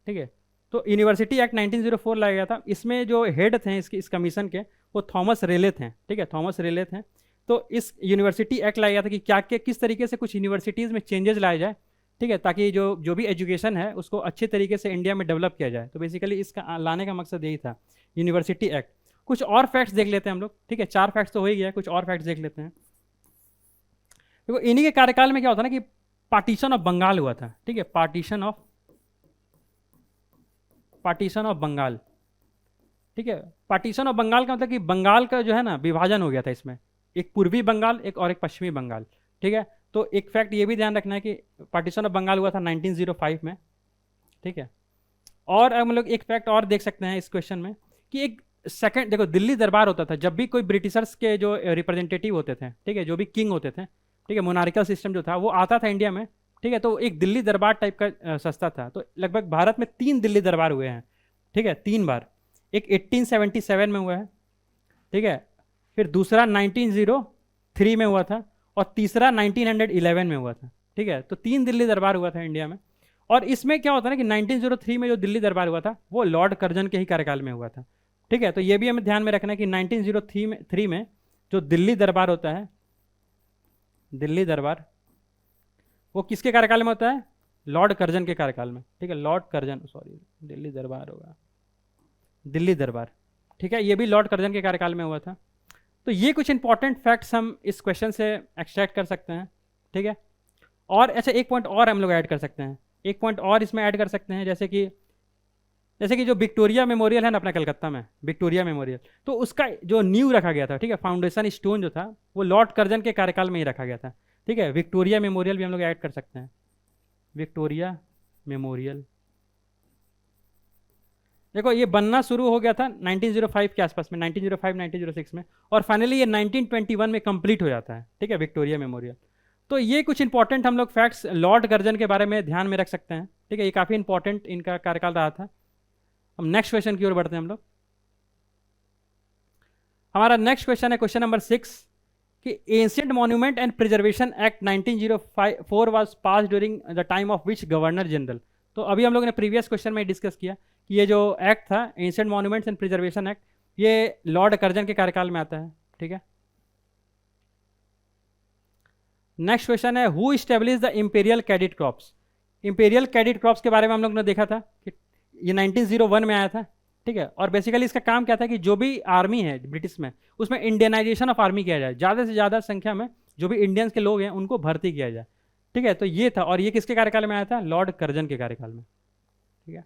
ठीक है। तो यूनिवर्सिटी एक्ट 1904 लाया गया था। इसमें जो हेड थे इस कमीशन के वो थॉमस रेले थे, ठीक है, थॉमस रेले थे। तो इस यूनिवर्सिटी एक्ट लाया गया था कि किस तरीके से कुछ यूनिवर्सिटीज़ में चेंजेस लाए जाए, ठीक है, ताकि जो भी एजुकेशन है उसको अच्छे तरीके से इंडिया में डेवलप किया जाए। तो बेसिकली इसका लाने का मकसद यही था, यूनिवर्सिटी एक्ट। कुछ और फैक्ट्स देख लेते हैं हम लोग, ठीक है, 4 फैक्ट्स तो हो ही गया, कुछ और फैक्ट्स देख लेते हैं। देखो इन्हीं के कार्यकाल में क्या होता ना कि पार्टीशन ऑफ बंगाल हुआ था, ठीक है, पार्टीशन ऑफ बंगाल, ठीक है। पार्टीशन ऑफ बंगाल का मतलब कि बंगाल का जो है ना विभाजन हो गया था इसमें, एक पूर्वी बंगाल और एक पश्चिमी बंगाल, ठीक है। तो एक फैक्ट ये भी ध्यान रखना है कि पार्टीशन ऑफ बंगाल हुआ था 1905 में, ठीक है। और हम लोग एक फैक्ट और देख सकते हैं इस क्वेश्चन में कि एक सेकंड, देखो दिल्ली दरबार होता था जब भी कोई ब्रिटिशर्स के जो रिप्रेजेंटेटिव होते थे, ठीक है, जो भी किंग होते थे, ठीक है, मोनार्किकल सिस्टम जो था वो आता था इंडिया में, ठीक है। तो एक दिल्ली दरबार टाइप का संस्था था। तो लगभग भारत में 3 दिल्ली दरबार हुए हैं, ठीक है, 3 बार। एक 1877 में हुआ है, ठीक है, फिर दूसरा 1903 में हुआ था और तीसरा 1911 में हुआ था, ठीक है। तो 3 दिल्ली दरबार हुआ था इंडिया में। और इसमें क्या होता है ना कि 1903 में जो दिल्ली दरबार हुआ था वो लॉर्ड कर्जन के ही कार्यकाल में हुआ था, ठीक है। तो ये भी हमें ध्यान में रखना है कि 1903 में जो दिल्ली दरबार होता है, दिल्ली दरबार वो किसके कार्यकाल में होता है, लॉर्ड कर्जन के कार्यकाल में, ठीक है, लॉर्ड कर्जन, सॉरी दिल्ली दरबार होगा, दिल्ली दरबार, ठीक है, ये भी लॉर्ड कर्जन के कार्यकाल में हुआ था। तो ये कुछ इंपॉर्टेंट फैक्ट्स हम इस क्वेश्चन से एक्सट्रैक्ट कर सकते हैं, ठीक है। और अच्छा एक पॉइंट और हम लोग ऐड कर सकते हैं, एक पॉइंट और इसमें ऐड कर सकते हैं, जैसे कि जो विक्टोरिया मेमोरियल है ना अपना कलकत्ता में, विक्टोरिया मेमोरियल, तो उसका जो नींव रखा गया था, ठीक है, फाउंडेशन स्टोन जो था वो लॉर्ड कर्जन के कार्यकाल में ही रखा गया था, ठीक है। विक्टोरिया मेमोरियल भी हम लोग ऐड कर सकते हैं, विक्टोरिया मेमोरियल। देखो ये बनना शुरू हो गया था 1905 के आसपास में, 1905 1906 में, और फाइनली ये 1921 में कंप्लीट हो जाता है, ठीक है, विक्टोरिया मेमोरियल। तो ये कुछ इंपॉर्टेंट हम लोग फैक्ट्स लॉर्ड कर्जन के बारे में ध्यान में रख सकते हैं, ठीक है, ये काफ़ी इंपॉर्टेंट इनका कार्यकाल रहा था। हम नेक्स्ट क्वेश्चन की ओर बढ़ते हैं हम लोग। हमारा नेक्स्ट क्वेश्चन है क्वेश्चन नंबर 6 कि ancient monument and preservation act 1904 was pass during the time of which governor general. तो अभी हम लोगों ने प्रीवियस क्वेश्चन में डिस्कस किया कि ये जो एक्ट था ancient monuments and preservation act, ये लॉर्ड कर्जन के कार्यकाल में आता है, ठीक है। नेक्स्ट क्वेश्चन है who establish the imperial cadet crops. Imperial cadet crops के बारे में हम लोग ने देखा था कि ये 1901 में आया था, ठीक है। और बेसिकली इसका काम क्या था कि जो भी आर्मी है ब्रिटिश में उसमें इंडियनाइजेशन ऑफ आर्मी किया जाए, ज़्यादा से ज़्यादा संख्या में जो भी इंडियंस के लोग हैं उनको भर्ती किया जाए, ठीक है। तो ये था, और ये किसके कार्यकाल में आया था, लॉर्ड कर्जन के कार्यकाल में, ठीक है।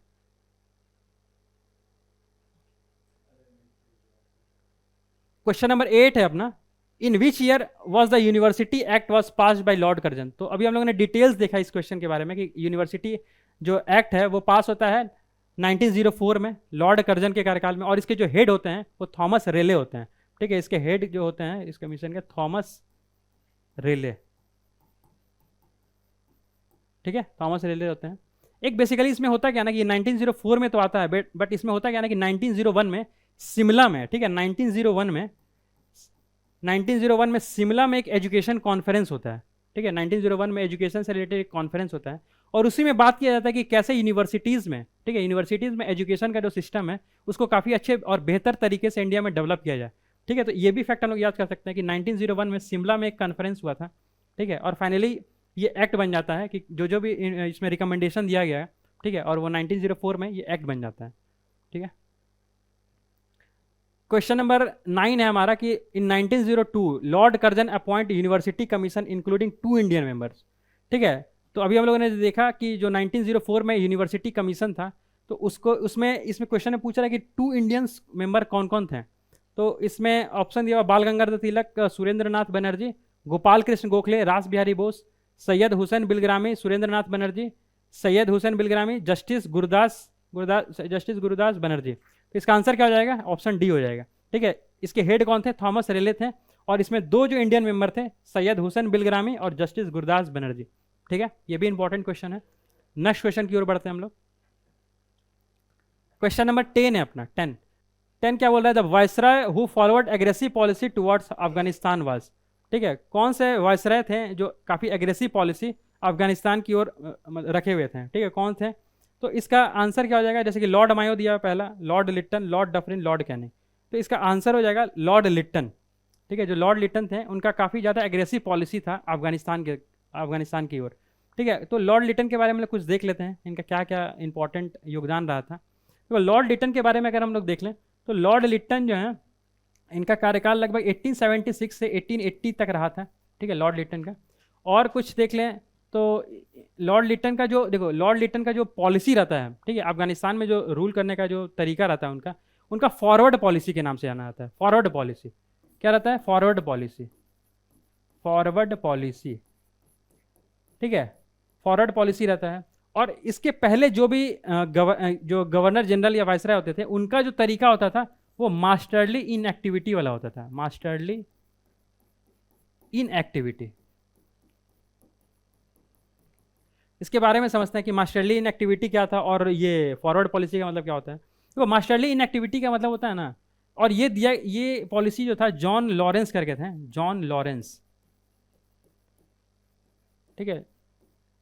क्वेश्चन नंबर 8 है अपना, in which year was the university act was pass by lord Curzon. तो अभी हम लोगों ने डिटेल्स देखा इस क्वेश्चन के बारे में कि यूनिवर्सिटी जो एक्ट है वो पास होता है 1904 में लॉर्ड कर्जन के कार्यकाल में, और इसके जो हेड होते हैं वो थॉमस रेले होते हैं, ठीक है। इसके हेड जो होते हैं इस कमीशन के थॉमस रेले, ठीक है, थॉमस रेले होते हैं। एक बेसिकली इसमें होता क्या ना कि 1904 में तो आता है, बट इसमें होता क्या ना कि 1901 में शिमला में, ठीक है, 1901 में शिमला में एक एजुकेशन कॉन्फ्रेंस होता है, ठीक है। 1901 में एजुकेशन से रिलेटेड एक कॉन्फ्रेंस होता है और उसी में बात किया जाता है कि कैसे यूनिवर्सिटीज़ में, ठीक है, यूनिवर्सिटीज़ में एजुकेशन का जो सिस्टम है उसको काफ़ी अच्छे और बेहतर तरीके से इंडिया में डेवलप किया जाए, ठीक है। तो ये भी फैक्ट हम लोग याद कर सकते हैं कि 1901 में शिमला में एक कॉन्फ्रेंस हुआ था, ठीक है, और फाइनली ये एक्ट बन जाता है कि जो भी इसमें रिकमेंडेशन दिया गया है, ठीक है, और वो 1904 में ये एक्ट बन जाता है, ठीक है। क्वेश्चन नंबर 9 है हमारा कि in 1902 Lord Curzon appoint university commission including 2 Indian members. ठीक है, तो अभी हम लोगों ने देखा कि जो 1904 में यूनिवर्सिटी कमीशन था, तो उसको उसमें इसमें क्वेश्चन में पूछ रहा है कि 2 इंडियंस मेंबर कौन कौन थे। तो इसमें ऑप्शन दिया हुआ बाल गंगाधर तिलक, सुरेंद्र नाथ बनर्जी, गोपाल कृष्ण गोखले, रास बिहारी बोस, सैयद हुसैन बिलग्रामी, सुरेंद्र नाथ बनर्जी, सैयद हुसैन बिलग्रामी, जस्टिस गुरुदास बनर्जी। तो इसका आंसर क्या हो जाएगा? ऑप्शन डी हो जाएगा। ठीक है, इसके हेड कौन थे? थॉमस रेले थे, और इसमें 2 जो इंडियन मेंबर थे, सैयद हुसैन बिलग्रामी और जस्टिस गुरुदास बनर्जी। ठीक है, ये भी इंपॉर्टेंट क्वेश्चन है। नेक्स्ट क्वेश्चन की ओर बढ़ते हैं हम लोग। क्वेश्चन नंबर 10 है अपना। 10 क्या बोल रहा है? The viceroy who forward aggressive policy towards Afghanistan was. ठीक है, कौन से वायसराय थे जो काफ़ी एग्रेसिव पॉलिसी अफगानिस्तान की ओर रखे हुए थे? ठीक है, कौन थे? तो इसका आंसर क्या हो जाएगा? जैसे कि लॉर्ड मायो दिया पहला, Lord Lytton, Lord Dufferin, Lord Canning. तो इसका आंसर हो जाएगा लॉर्ड लिट्टन। ठीक है, जो लॉर्ड लिट्टन थे उनका काफ़ी ज़्यादा एग्रेसिव पॉलिसी था अफगानिस्तान की ओर। ठीक है, तो लॉर्ड लिट्टन के बारे में कुछ देख लेते हैं, इनका क्या क्या इंपॉर्टेंट योगदान रहा था। तो लॉर्ड लिट्टन के बारे में अगर हम लोग देख लें, तो लॉर्ड लिट्टन जो है, इनका कार्यकाल लगभग 1876 से 1880 तक रहा था। ठीक है, लॉर्ड लिट्टन का। और कुछ देख लें तो लॉर्ड लिट्टन का जो, देखो लॉर्ड लिट्टन का जो पॉलिसी रहता है, ठीक है, अफगानिस्तान में जो रूल करने का जो तरीका रहता है उनका, उनका फॉरवर्ड पॉलिसी के नाम से जाना जाता है। फॉरवर्ड पॉलिसी क्या रहता है? Forward policy, forward policy. ठीक है, फॉरवर्ड पॉलिसी रहता है। और इसके पहले जो भी जो गवर्नर जनरल या वायसराय होते थे, उनका जो तरीका होता था वो मास्टरली इनएक्टिविटी वाला होता था। मास्टरली इनएक्टिविटी, इसके बारे में समझते हैं कि मास्टरली इनएक्टिविटी क्या था और ये फॉरवर्ड पॉलिसी का मतलब क्या होता है। तो मास्टरली इनएक्टिविटी का मतलब होता है ना, और ये पॉलिसी जो था जॉन लॉरेंस करके थे, जॉन लॉरेंस। ठीक है,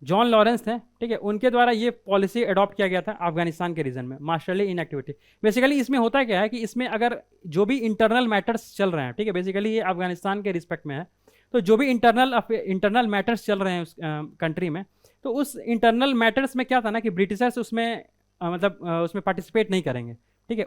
जॉन लॉरेंस थे। ठीक है, उनके द्वारा ये पॉलिसी अडॉप्ट किया गया था अफगानिस्तान के रीजन में, मास्टरली इनएक्टिविटी। बेसिकली इसमें होता क्या है कि इसमें अगर जो भी इंटरनल मैटर्स चल रहे हैं, ठीक है, बेसिकली ये अफगानिस्तान के रिस्पेक्ट में है, तो जो भी इंटरनल मैटर्स चल रहे हैं उस कंट्री में, तो उस इंटरनल मैटर्स में क्या था ना कि ब्रिटिशर्स उसमें उसमें पार्टिसिपेट नहीं करेंगे। ठीक है,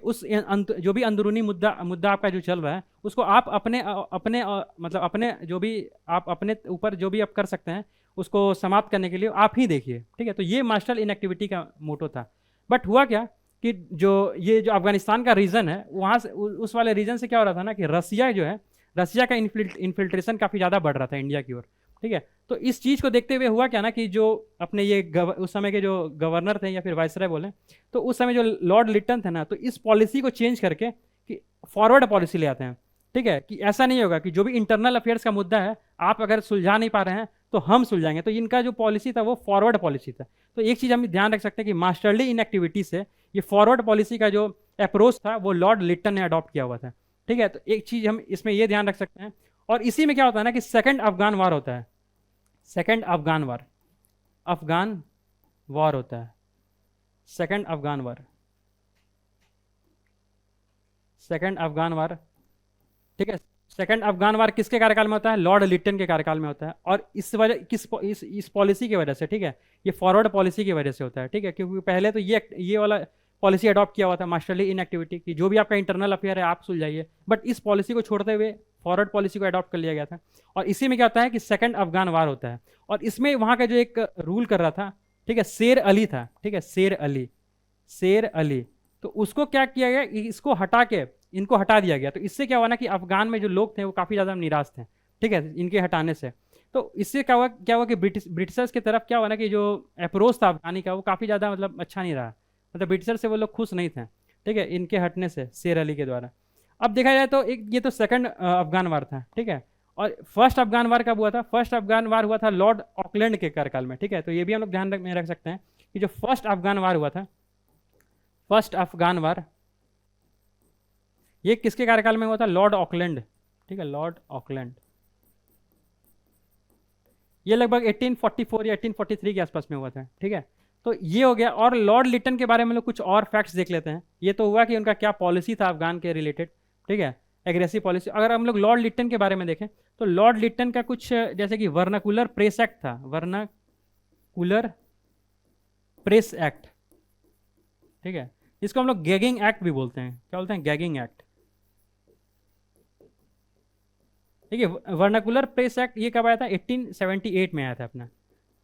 जो भी अंदरूनी मुद्दा आपका जो चल रहा है, उसको आप मतलब अपने जो भी आप अपने ऊपर जो भी आप कर सकते हैं उसको समाप्त करने के लिए आप ही देखिए। ठीक है, तो ये मार्शल इनएक्टिविटी का मोटो था। बट हुआ क्या कि जो अफगानिस्तान का रीजन है, वहाँ से उस वाले रीजन से क्या हो रहा था ना कि रसिया जो है, रसिया का इन्फिल्ट्रेशन काफ़ी ज़्यादा बढ़ रहा था इंडिया की ओर। ठीक है, तो इस चीज़ को देखते हुए हुआ क्या ना कि जो अपने ये उस समय के जो गवर्नर थे या फिर वायसराय बोले, तो उस समय जो लॉर्ड लिट्टन थे ना, तो इस पॉलिसी को चेंज करके कि फॉरवर्ड पॉलिसी ले आते हैं। ठीक है, कि ऐसा नहीं होगा कि जो भी इंटरनल अफेयर्स का मुद्दा है आप अगर सुलझा नहीं पा रहे हैं तो हम सुलझाएंगे। तो इनका जो पॉलिसी था वो फॉरवर्ड पॉलिसी था। तो एक चीज़ हम ध्यान रख सकते हैं कि मास्टरली इनएक्टिविटी से ये फॉरवर्ड पॉलिसी का जो अप्रोच था वो लॉर्ड लिट्टन ने अडॉप्ट किया हुआ था। ठीक है, तो एक चीज़ हम इसमें ये ध्यान रख सकते हैं। और इसी में क्या होता है ना कि सेकेंड अफगान वार होता है। सेकेंड अफगान वार होता है। सेकेंड अफगान वार। ठीक है, सेकेंड अफगान वार किसके कार्यकाल में होता है? लॉर्ड लिट्टन के कार्यकाल में होता है। और इस वजह इस पॉलिसी की वजह से, ठीक है, ये फॉरवर्ड पॉलिसी की वजह से होता है। ठीक है, क्योंकि पहले तो ये वाला पॉलिसी अडॉप्ट किया हुआ था मास्टरली इनएक्टिविटी की, जो भी आपका इंटरनल अफेयर है आप सुलझाइए। बट इस पॉलिसी को छोड़ते हुए फॉरवर्ड पॉलिसी को अडॉप्ट कर लिया गया था। और इसी में क्या होता है कि सेकेंड अफगान वार होता है। और इसमें वहाँ का जो एक रूल कर रहा था, ठीक है, शेर अली था। ठीक है, शेर अली। तो उसको क्या किया गया, इसको हटा के इनको हटा दिया गया। तो इससे क्या हुआ ना कि अफगान में जो लोग थे वो काफ़ी ज़्यादा निराश थे। ठीक है, इनके हटाने से। तो इससे क्या हुआ कि ब्रिटिशर्स की तरफ क्या हुआ ना कि जो अप्रोच था अफगानी का वो काफ़ी ज़्यादा मतलब अच्छा नहीं रहा। मतलब ब्रिटिशर से वो लोग खुश नहीं थे। ठीक है, इनके हटने से शेर अली के द्वारा। अब देखा जाए तो ये तो सेकंड अफगान वार था। ठीक है, और फर्स्ट अफगान वार कब हुआ था? फर्स्ट अफगान वार हुआ था लॉर्ड ऑकलैंड के कार्यकाल में। ठीक है, तो ये भी हम लोग ध्यान में रख सकते हैं कि जो फर्स्ट अफगान वार हुआ था, फर्स्ट अफगान वार, ये किसके कार्यकाल में हुआ था? Lord Auckland. ठीक है, लॉर्ड ऑकलैंड। ये लगभग 1844 या 1843 के आसपास में हुआ था। ठीक है, तो ये हो गया। और लॉर्ड लिट्टन के बारे में लोग कुछ और फैक्ट्स देख लेते हैं। ये तो हुआ कि उनका क्या पॉलिसी था अफगान के रिलेटेड। ठीक है, एग्रेसिव पॉलिसी। अगर हम लोग लॉर्ड लिट्टन के बारे में देखें तो लॉर्ड लिट्टन का कुछ जैसे कि वर्नाकुलर प्रेस एक्ट था। Vernacular press act. ठीक है, इसको हम लोग गैगिंग एक्ट भी बोलते हैं। क्या बोलते हैं? Gagging act. देखिए वर्नाकुलर प्रेस एक्ट ये कब आया था, 1878 में आया था अपना।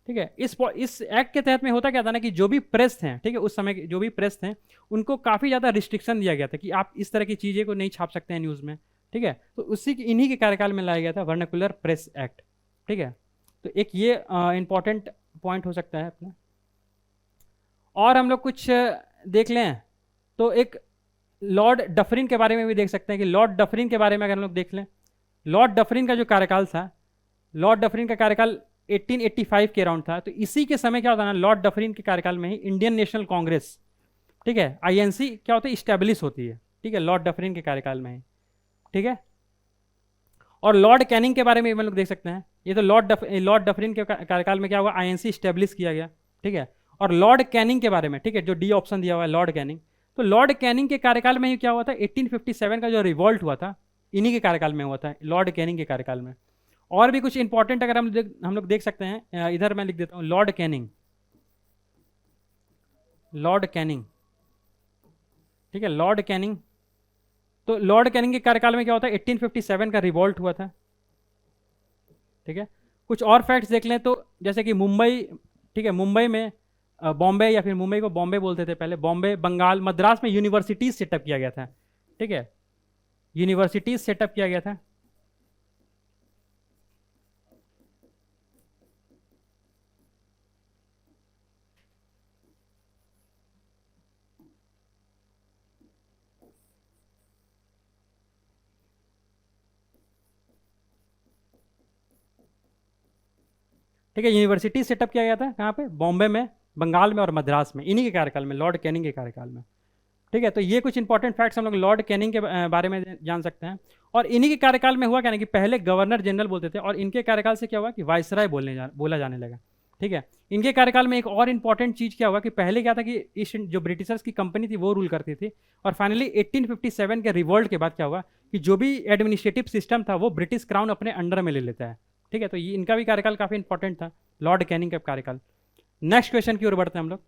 ठीक है, इस एक्ट के तहत में होता क्या था ना कि जो भी प्रेस थे, ठीक है, उस समय के जो भी प्रेस थे उनको काफ़ी ज़्यादा रिस्ट्रिक्शन दिया गया था कि आप इस तरह की चीज़ें को नहीं छाप सकते हैं न्यूज़ में। ठीक है, तो इन्हीं के कार्यकाल में लाया गया था वर्नाकुलर प्रेस एक्ट। ठीक है, तो एक ये इंपॉर्टेंट पॉइंट हो सकता है अपना। और हम लोग कुछ देख लें तो एक लॉर्ड डफरिन के बारे में भी देख सकते हैं कि लॉर्ड डफरिन के बारे में अगर हम लोग देख लें, लॉर्ड डफरिन का जो कार्यकाल था, लॉर्ड डफरिन का कार्यकाल 1885 के अराउंड था। तो इसी के समय क्या होता है ना, लॉर्ड डफरिन के कार्यकाल में ही इंडियन नेशनल कांग्रेस, ठीक है, आईएनसी क्या होता है, इस्टेब्लिश होती है। ठीक है, लॉर्ड डफरिन के कार्यकाल में ही। ठीक है, और लॉर्ड कैनिंग के बारे में हम लोग देख सकते हैं। ये तो लॉर्ड डफरिन के कार्यकाल में क्या हुआ, आईएनसी इस्टेब्लिश किया गया। ठीक है, और लॉर्ड कैनिंग के बारे में, ठीक है, जो डी ऑप्शन दिया हुआ है लॉर्ड कैनिंग, तो लॉर्ड कैनिंग के कार्यकाल में ही क्या हुआ था, 1857 का जो रिवॉल्ट हुआ था इन्हीं के कार्यकाल में हुआ था, लॉर्ड कैनिंग के कार्यकाल में। और भी कुछ इंपॉर्टेंट अगर हम लोग देख सकते हैं, इधर मैं लिख देता हूँ लॉर्ड कैनिंग, लॉर्ड कैनिंग। ठीक है, लॉर्ड कैनिंग, तो लॉर्ड कैनिंग के कार्यकाल में क्या होता है, 1857 का रिवॉल्ट हुआ था। ठीक है, कुछ और फैक्ट्स देख लें तो जैसे कि मुंबई, ठीक है, मुंबई में बॉम्बे, या फिर मुंबई को बॉम्बे बोलते थे पहले, बॉम्बे, बंगाल, मद्रास में यूनिवर्सिटीज सेटअप किया गया था। ठीक है, यूनिवर्सिटीज सेटअप किया गया था। ठीक है, यूनिवर्सिटी सेटअप किया गया था कहाँ पे, बॉम्बे में, बंगाल में और मद्रास में, इन्हीं के कार्यकाल में, लॉर्ड कैनिंग के कार्यकाल में। ठीक है, तो ये कुछ इंपॉर्टेंट फैक्ट्स हम लोग लॉर्ड कैनिंग के बारे में जान सकते हैं। और इन्हीं के कार्यकाल में हुआ क्या ना कि पहले गवर्नर जनरल बोलते थे, और इनके कार्यकाल से क्या हुआ कि वायसराय बोला जाने लगा। ठीक है, इनके कार्यकाल में एक और इंपॉर्टेंट चीज़ क्या हुआ कि पहले क्या था कि ईस्ट जो ब्रिटिशर्स की कंपनी थी वो रूल करती थी, और फाइनली 1857 के रिवॉल्ट के बाद क्या हुआ कि जो भी एडमिनिस्ट्रेटिव सिस्टम था वो ब्रिटिश क्राउन अपने अंडर में ले लेता है। ठीक है, तो ये इनका भी कार्यकाल काफ़ी इंपॉर्टेंट था, लॉर्ड कैनिंग का कार्यकाल। नेक्स्ट क्वेश्चन की ओर बढ़ते हैं हम लोग।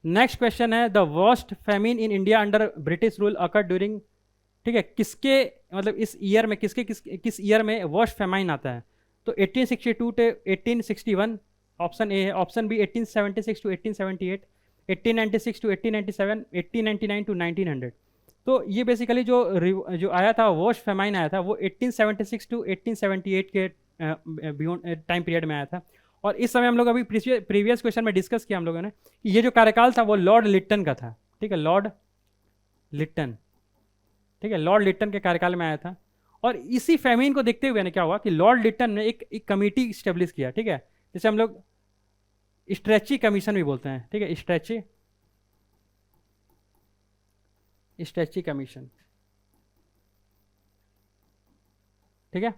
नेक्स्ट क्वेश्चन है, the worst famine in India under British rule occur during, ठीक है, किसके मतलब इस ईयर में किस ईयर में वर्स्ट फेमाइन आता है, तो 1862 टू 1861 ऑप्शन ए है, option B 1876 to 1878, 1896 to 1897, 1899 to 1900। तो ये बेसिकली जो आया था वर्स्ट फेमाइन आया था वो 1876 टू 1878 के टाइम पीरियड में आया था। और इस समय हम लोग अभी प्रीवियस क्वेश्चन में डिस्कस किया हम लोगों ने कि ये जो कार्यकाल था वो लॉर्ड लिट्टन का था। ठीक है, लॉर्ड लिट्टन, ठीक है, लॉर्ड लिट्टन के कार्यकाल में आया था। और इसी फेमिन को देखते हुए ना क्या हुआ कि लॉर्ड लिट्टन ने एक कमेटी स्टेब्लिश किया। ठीक है, जैसे हम लोग स्ट्रेची कमीशन भी बोलते हैं। ठीक है, स्ट्रेची कमीशन। ठीक है,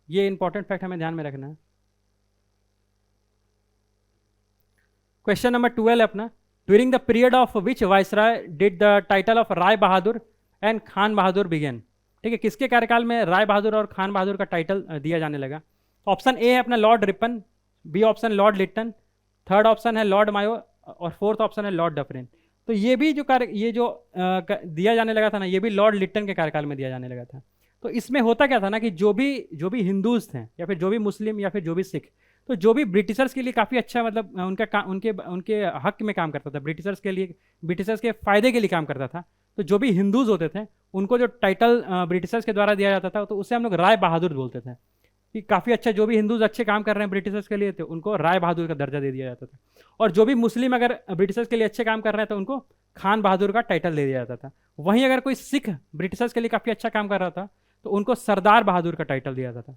ये इंपॉर्टेंट फैक्ट हमें ध्यान में रखना है। क्वेश्चन नंबर 12 है अपना, during the period of which viceroy did the title of Rai Bahadur and Khan Bahadur began. ठीक है, किसके कार्यकाल में राय बहादुर और खान बहादुर का टाइटल दिया जाने लगा। ऑप्शन ए है अपना Lord Ripon, B option Lord Lytton, third option है लॉर्ड मायो, और फोर्थ ऑप्शन है लॉर्ड डफरिन। तो ये भी जो दिया जाने लगा था ना, ये भी लॉर्ड लिट्टन के कार्यकाल में दिया जाने लगा था। तो इसमें होता क्या था ना कि जो भी हिंदूज थे, या फिर जो भी मुस्लिम, या फिर जो भी सिख, तो जो भी ब्रिटिशर्स के लिए काफ़ी अच्छा मतलब उनके हक में काम करता था, ब्रिटिशर्स के फ़ायदे के लिए काम करता था। तो जो भी हिंदूज होते थे उनको जो टाइटल ब्रिटिशर्स के द्वारा दिया जाता था तो उसे हम लोग राय बहादुर बोलते थे, कि काफ़ी अच्छा, जो भी हिंदूज अच्छे काम कर रहे हैं ब्रिटिशर्स के लिए तो उनको राय बहादुर का दर्जा दे दिया जाता था। और जो भी मुस्लिम अगर ब्रिटिशर्स के लिए अच्छे काम कर रहे हैं तो उनको खान बहादुर का टाइटल दे दिया जाता था। वहीं अगर कोई सिख ब्रिटिशर्स के लिए काफ़ी अच्छा काम कर रहा था तो उनको सरदार बहादुर का टाइटल दिया जाता था।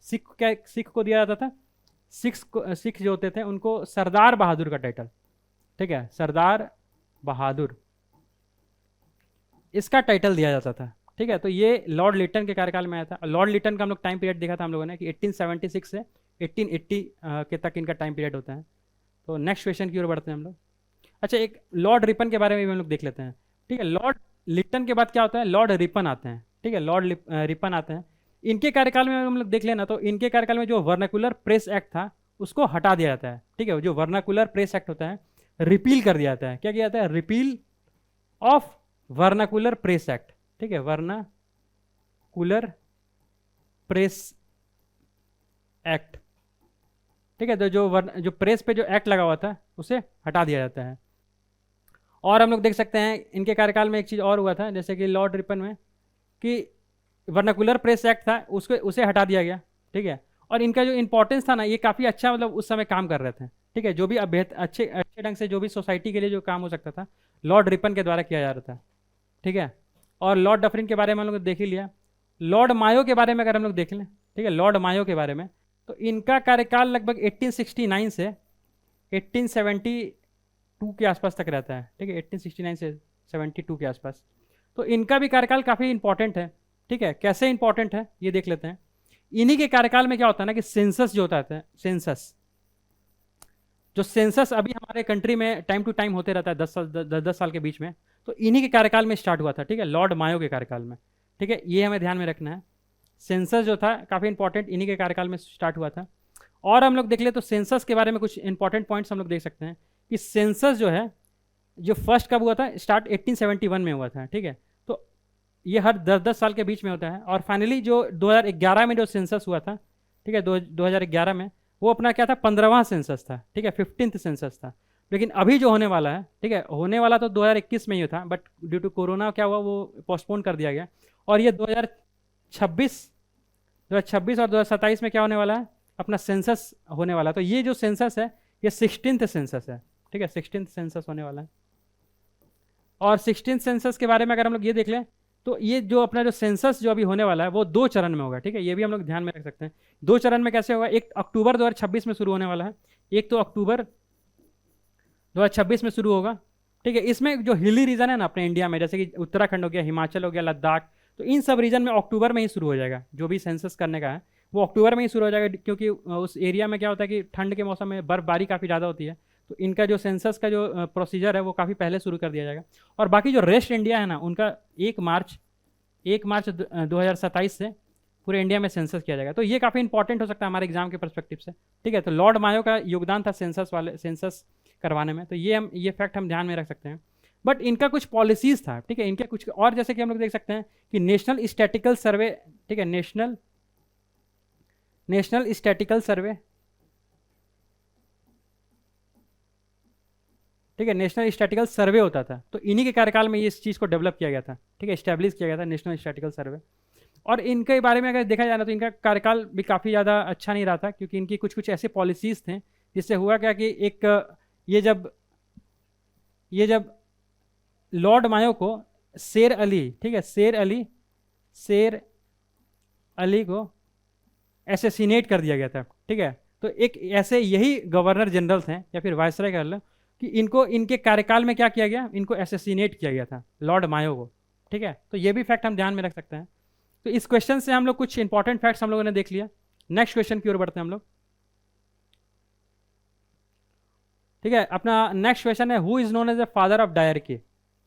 सिख को दिया जाता था, सिख जो होते थे उनको सरदार बहादुर का टाइटल, ठीक है, सरदार बहादुर इसका टाइटल दिया जाता था। ठीक है, तो ये लॉर्ड लिट्टन के कार्यकाल में आया था। लॉर्ड लिट्टन का हम लोग टाइम पीरियड देखा था हम लोगों ने कि 1876 से 1880 के तक इनका टाइम पीरियड होता है। तो नेक्स्ट क्वेश्चन की ओर बढ़ते हैं हम लोग। अच्छा, एक लॉर्ड रिपन के बारे में भी हम लोग देख लेते हैं। ठीक है, लॉर्ड लिट्टन के बाद क्या होता है, लॉर्ड रिपन आते हैं। ठीक है, लॉर्ड रिपन आते हैं। इनके कार्यकाल में हम लोग देख लेना तो इनके कार्यकाल में जो वर्नाकुलर प्रेस एक्ट था उसको हटा दिया जाता है। ठीक है, जो वर्नाकुलर प्रेस एक्ट होता है रिपील कर दिया जाता है। क्या किया जाता है, repeal of vernacular press act. ठीक है, वर्नाकुलर वर्नाकुलर प्रेस एक्ट, ठीक है। तो जो प्रेस पे जो एक्ट लगा हुआ था उसे हटा दिया जाता है। और हम लोग देख सकते हैं इनके कार्यकाल में एक चीज़ और हुआ था, जैसे कि लॉर्ड रिपन में, कि वर्नाकुलर प्रेस एक्ट था उसको उसे हटा दिया गया, ठीक है। और इनका जो इंपॉर्टेंस था ना, ये काफ़ी अच्छा मतलब उस समय काम कर रहे थे, ठीक है। जो भी अच्छे अच्छे ढंग से जो भी सोसाइटी के लिए जो काम हो सकता था, लॉर्ड रिपन के द्वारा किया जा रहा था, ठीक है। और लॉर्ड डफरिन के बारे में हम लोग देख ही लिया। लॉर्ड मायो के बारे में अगर हम लोग देख लें, ठीक है, लॉर्ड मायो के बारे में, तो इनका कार्यकाल लगभग 1869 से 1872 के आसपास तक रहता है, ठीक है, 1869 से 72 के आसपास। तो इनका भी कार्यकाल काफ़ी इंपॉर्टेंट है, ठीक है। कैसे इंपॉर्टेंट है ये देख लेते हैं। इन्हीं के कार्यकाल में क्या होता है ना कि सेंसस जो होता है, सेंसस अभी हमारे कंट्री में टाइम टू टाइम होते रहता है, 10 साल के बीच में, तो इन्हीं के कार्यकाल में स्टार्ट हुआ था, ठीक है, लॉर्ड मायो के कार्यकाल में, ठीक है। ये हमें ध्यान में रखना है। सेंसस जो था काफ़ी इंपॉर्टेंट, इन्हीं के कार्यकाल में स्टार्ट हुआ था। और हम लोग देख ले तो सेंसस के बारे में कुछ इंपॉर्टेंट पॉइंट्स हम लोग देख सकते हैं कि सेंसस जो है, जो फर्स्ट कब हुआ था, स्टार्ट 1871 में हुआ था, ठीक है। तो ये हर 10-10 साल के बीच में होता है। और फाइनली जो 2011 में जो सेंसस हुआ था, ठीक है, 2011 में, वो अपना क्या था, 15वां सेंसस था, ठीक है, 15th सेंसस था। लेकिन अभी जो होने वाला है, ठीक है, होने वाला तो 2021 में ही था, बट ड्यू टू कोरोना क्या हुआ, वो पोस्टपोन कर दिया गया। और ये 2026 और 2027 में क्या होने वाला है, अपना सेंसस होने वाला है। तो ये जो सेंसस है, ये 16th सेंसस है, ठीक है, 16th सेंसस होने वाला है। और 16th सेंसस के बारे में अगर हम लोग ये देख लें, तो ये जो अपना जो सेंसस जो अभी होने वाला है वो 2 चरण में होगा, ठीक है। ये भी हम लोग ध्यान में रख सकते हैं। 2 चरण में कैसे होगा, एक अक्टूबर 2026 में शुरू होने वाला है, एक तो अक्टूबर 2026 में शुरू होगा, ठीक है। इसमें जो हिली रीजन है ना अपने इंडिया में, जैसे कि उत्तराखंड हो गया, हिमाचल हो गया, लद्दाख, तो इन सब रीजन में अक्टूबर में ही शुरू हो जाएगा। जो भी सेंसस करने का है वो अक्टूबर में ही शुरू हो जाएगा, क्योंकि उस एरिया में क्या होता है कि ठंड के मौसम में बर्फबारी काफ़ी ज़्यादा होती है। तो इनका जो सेंसस का जो प्रोसीजर है वो काफ़ी पहले शुरू कर दिया जाएगा। और बाकी जो रेस्ट इंडिया है ना, उनका 1 मार्च 2027 से पूरे इंडिया में सेंसस किया जाएगा। तो ये काफ़ी इंपॉर्टेंट हो सकता है हमारे एग्जाम के परस्पेक्टिव से, ठीक है। तो लॉर्ड मायो का योगदान था सेंसस करवाने में, तो ये फैक्ट हम ध्यान में रख सकते हैं। बट इनका कुछ पॉलिसीज था, ठीक है, इनके कुछ और, जैसे कि हम लोग देख सकते हैं कि नेशनल स्टैटिकल सर्वे, ठीक है, नेशनल स्टैटिकल सर्वे, ठीक है, नेशनल स्टैटिकल सर्वे होता था। तो इन्हीं के कार्यकाल में ये इस चीज़ को डेवलप किया गया था, ठीक है, इस्टेब्लिश किया गया था नेशनल स्टैटिकल सर्वे। और इनके बारे में अगर देखा जाए ना, तो इनका कार्यकाल भी काफ़ी ज़्यादा अच्छा नहीं रहा था, क्योंकि इनकी कुछ ऐसे पॉलिसीज़ थे जिससे हुआ क्या कि एक ये जब लॉर्ड मायो को शेर अली, ठीक है, शेर अली को एसेसिनेट कर दिया गया था, ठीक है। तो एक ऐसे यही गवर्नर जनरल थे या फिर वायसराय कर लो, कि इनको इनके कार्यकाल में क्या किया गया, इनको एसेसिनेट किया गया था लॉर्ड मायो को, ठीक है। तो ये भी फैक्ट हम ध्यान में रख सकते हैं। तो इस क्वेश्चन से हम लोग कुछ इंपॉर्टेंट फैक्ट्स हम लोगों ने देख लिया। नेक्स्ट क्वेश्चन की ओर बढ़ते हैं हम लोग, ठीक है। अपना नेक्स्ट क्वेश्चन है, who is known as a father of dyarchy,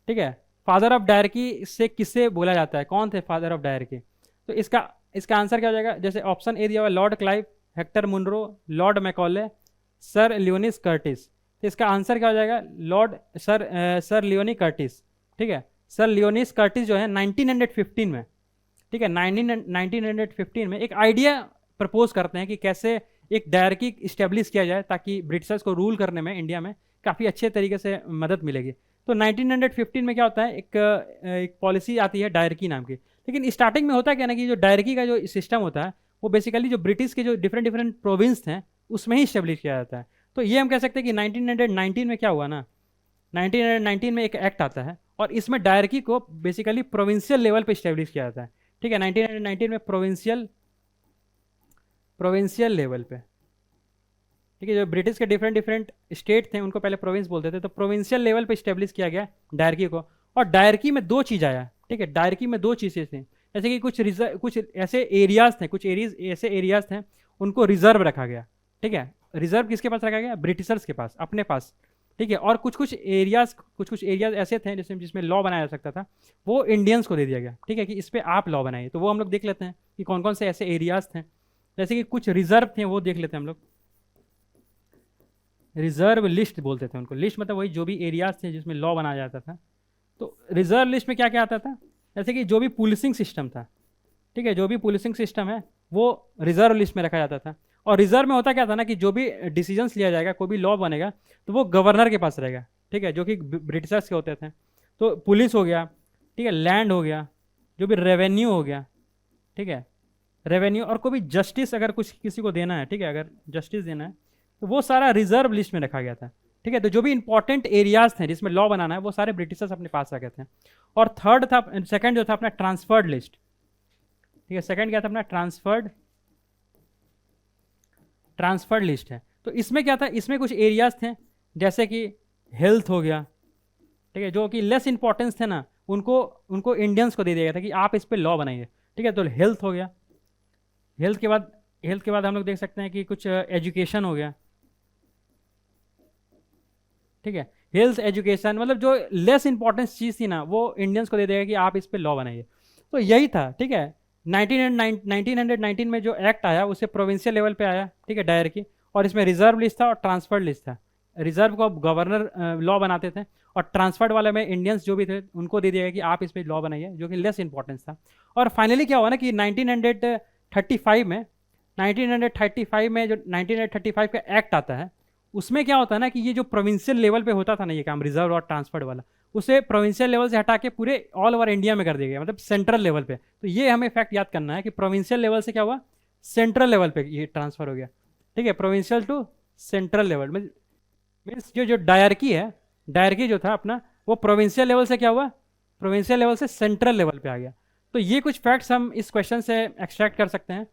ठीक है। फादर ऑफ डायरकी से किसे बोला जाता है, कौन थे फादर ऑफ डायरकी? तो इसका आंसर क्या हो जाएगा? जैसे ऑप्शन ए दिया हुआ lord Clive, Hector Munro, lord Macaulay, sir Leonis Curtis. तो इसका आंसर क्या हो जाएगा? सर लियोनी कर्टिस, ठीक है। सर लियोनिस कर्टिस जो है 1915 में, ठीक है, 1915 में एक आइडिया प्रपोज करते हैं कि कैसे एक डायरकी इस्टेब्लिश किया जाए ताकि ब्रिटिशर्स को रूल करने में इंडिया में काफ़ी अच्छे तरीके से मदद मिलेगी। तो 1915 में क्या होता है, एक पॉलिसी आती है डायरकी नाम की। लेकिन स्टार्टिंग में होता क्या ना कि जो डायरकी का जो सिस्टम होता है वो बेसिकली जो ब्रिटिश के जो डिफरेंट प्रोविंस थे उसमें ही इस्टेब्लिश किया जाता है। तो ये हम कह सकते हैं कि 1919 में क्या हुआ ना, 1919 में एक एक्ट आता है और इसमें डायरकी को बेसिकली प्रोविंशियल लेवल पे इस्टेब्लिश किया जाता है, ठीक है। 1919 में प्रोविंशियल लेवल पे, ठीक है, जो ब्रिटिश के डिफरेंट स्टेट थे उनको पहले प्रोविंस बोलते थे, तो प्रोविंशियल लेवल पे इस्टेब्लिश किया गया डायरकी को। और डायरकी में 2 चीज़ आया, ठीक है, डायरकी में 2 चीज़ें थी, जैसे कि कुछ ऐसे एरियाज थे, ऐसे एरियाज थे उनको रिजर्व रखा गया, ठीक है। रिजर्व किसके पास रखा गया? ब्रिटिशर्स के पास, अपने पास, ठीक है। और कुछ एरियाज ऐसे थे जिसमें लॉ बनाया जा सकता था, वो इंडियंस को दे दिया गया, ठीक है, कि इस पर आप लॉ बनाइए। तो वो हम लोग देख लेते हैं कि कौन कौन से ऐसे एरियाज थे। जैसे कि कुछ रिजर्व थे वो देख लेते हैं हम लोग। रिजर्व लिस्ट बोलते थे उनको, लिस्ट मतलब वही जो भी एरियाज थे जिसमें लॉ बनाया जाता था। तो रिजर्व लिस्ट में क्या क्या आता था? जैसे कि जो भी पुलिसिंग सिस्टम था, ठीक है, जो भी पुलिसिंग सिस्टम है वो रिजर्व लिस्ट में रखा जाता था। और रिजर्व में होता क्या था ना कि जो भी डिसीजंस लिया जाएगा, कोई भी लॉ बनेगा, तो वो गवर्नर के पास रहेगा, ठीक है, जो कि ब्रिटिशर्स के होते थे। तो पुलिस हो गया, ठीक है, लैंड हो गया, जो भी रेवेन्यू हो गया, ठीक है, रेवेन्यू, और कोई भी जस्टिस अगर कुछ किसी को देना है, ठीक है, अगर जस्टिस देना है तो वो सारा रिजर्व लिस्ट में रखा गया था, ठीक है। तो जो भी इंपॉर्टेंट एरियाज थे जिसमें लॉ बनाना है वो सारे ब्रिटिशर्स अपने पास रखे थे। और थर्ड था, सेकंड जो था अपना ट्रांसफर्ड लिस्ट, ठीक है, सेकंड क्या था अपना ट्रांसफर्ड लिस्ट है। तो इसमें क्या था, इसमें कुछ एरियाज थे जैसे कि हेल्थ हो गया, ठीक है, जो कि लेस इंपॉर्टेंस थे ना, उनको उनको इंडियंस को दे दिया गया था कि आप इस पर लॉ बनाइए, ठीक है। तो हेल्थ हो गया, हेल्थ के बाद हम लोग देख सकते हैं कि कुछ एजुकेशन हो गया, ठीक है। हेल्थ एजुकेशन मतलब जो लेस इंपॉर्टेंस चीज़ थी ना वो इंडियंस को दे देगा कि आप इस पर लॉ बनाइए। तो यही था, ठीक है। 1919 में जो एक्ट आया उससे प्रोविंशियल लेवल पे आया, ठीक है, डायरकी, और इसमें रिजर्व लिस्ट था और ट्रांसफर्ड लिस्ट था। रिजर्व को गवर्नर लॉ बनाते थे, और ट्रांसफर्ड वाले में इंडियंस जो भी थे उनको दे दिया कि आप इस पर लॉ बनाइए, जो कि लेस इंपॉर्टेंस था। और फाइनली क्या हुआ ना कि 1935 में जो 1935 का एक्ट आता है, उसमें क्या होता है ना कि ये जो प्रोविंशियल लेवल पे होता था ना ये काम, रिजर्व और ट्रांसफर्ड वाला, उसे प्रोविंशियल लेवल से हटा के पूरे ऑल ओवर इंडिया में कर दिया गया, मतलब सेंट्रल लेवल पे। तो ये हमें फैक्ट याद करना है कि प्रोविंशियल लेवल से क्या हुआ, सेंट्रल लेवल पे ये ट्रांसफर हो गया, ठीक है, provincial to central level. Means जो डायरकी है, डायरकी जो था अपना, वो प्रोविंशियल लेवल से क्या हुआ, प्रोविंशियल लेवल से सेंट्रल लेवल पे आ गया। तो ये कुछ फैक्ट्स हम इस क्वेश्चन से एक्सट्रैक्ट कर सकते हैं,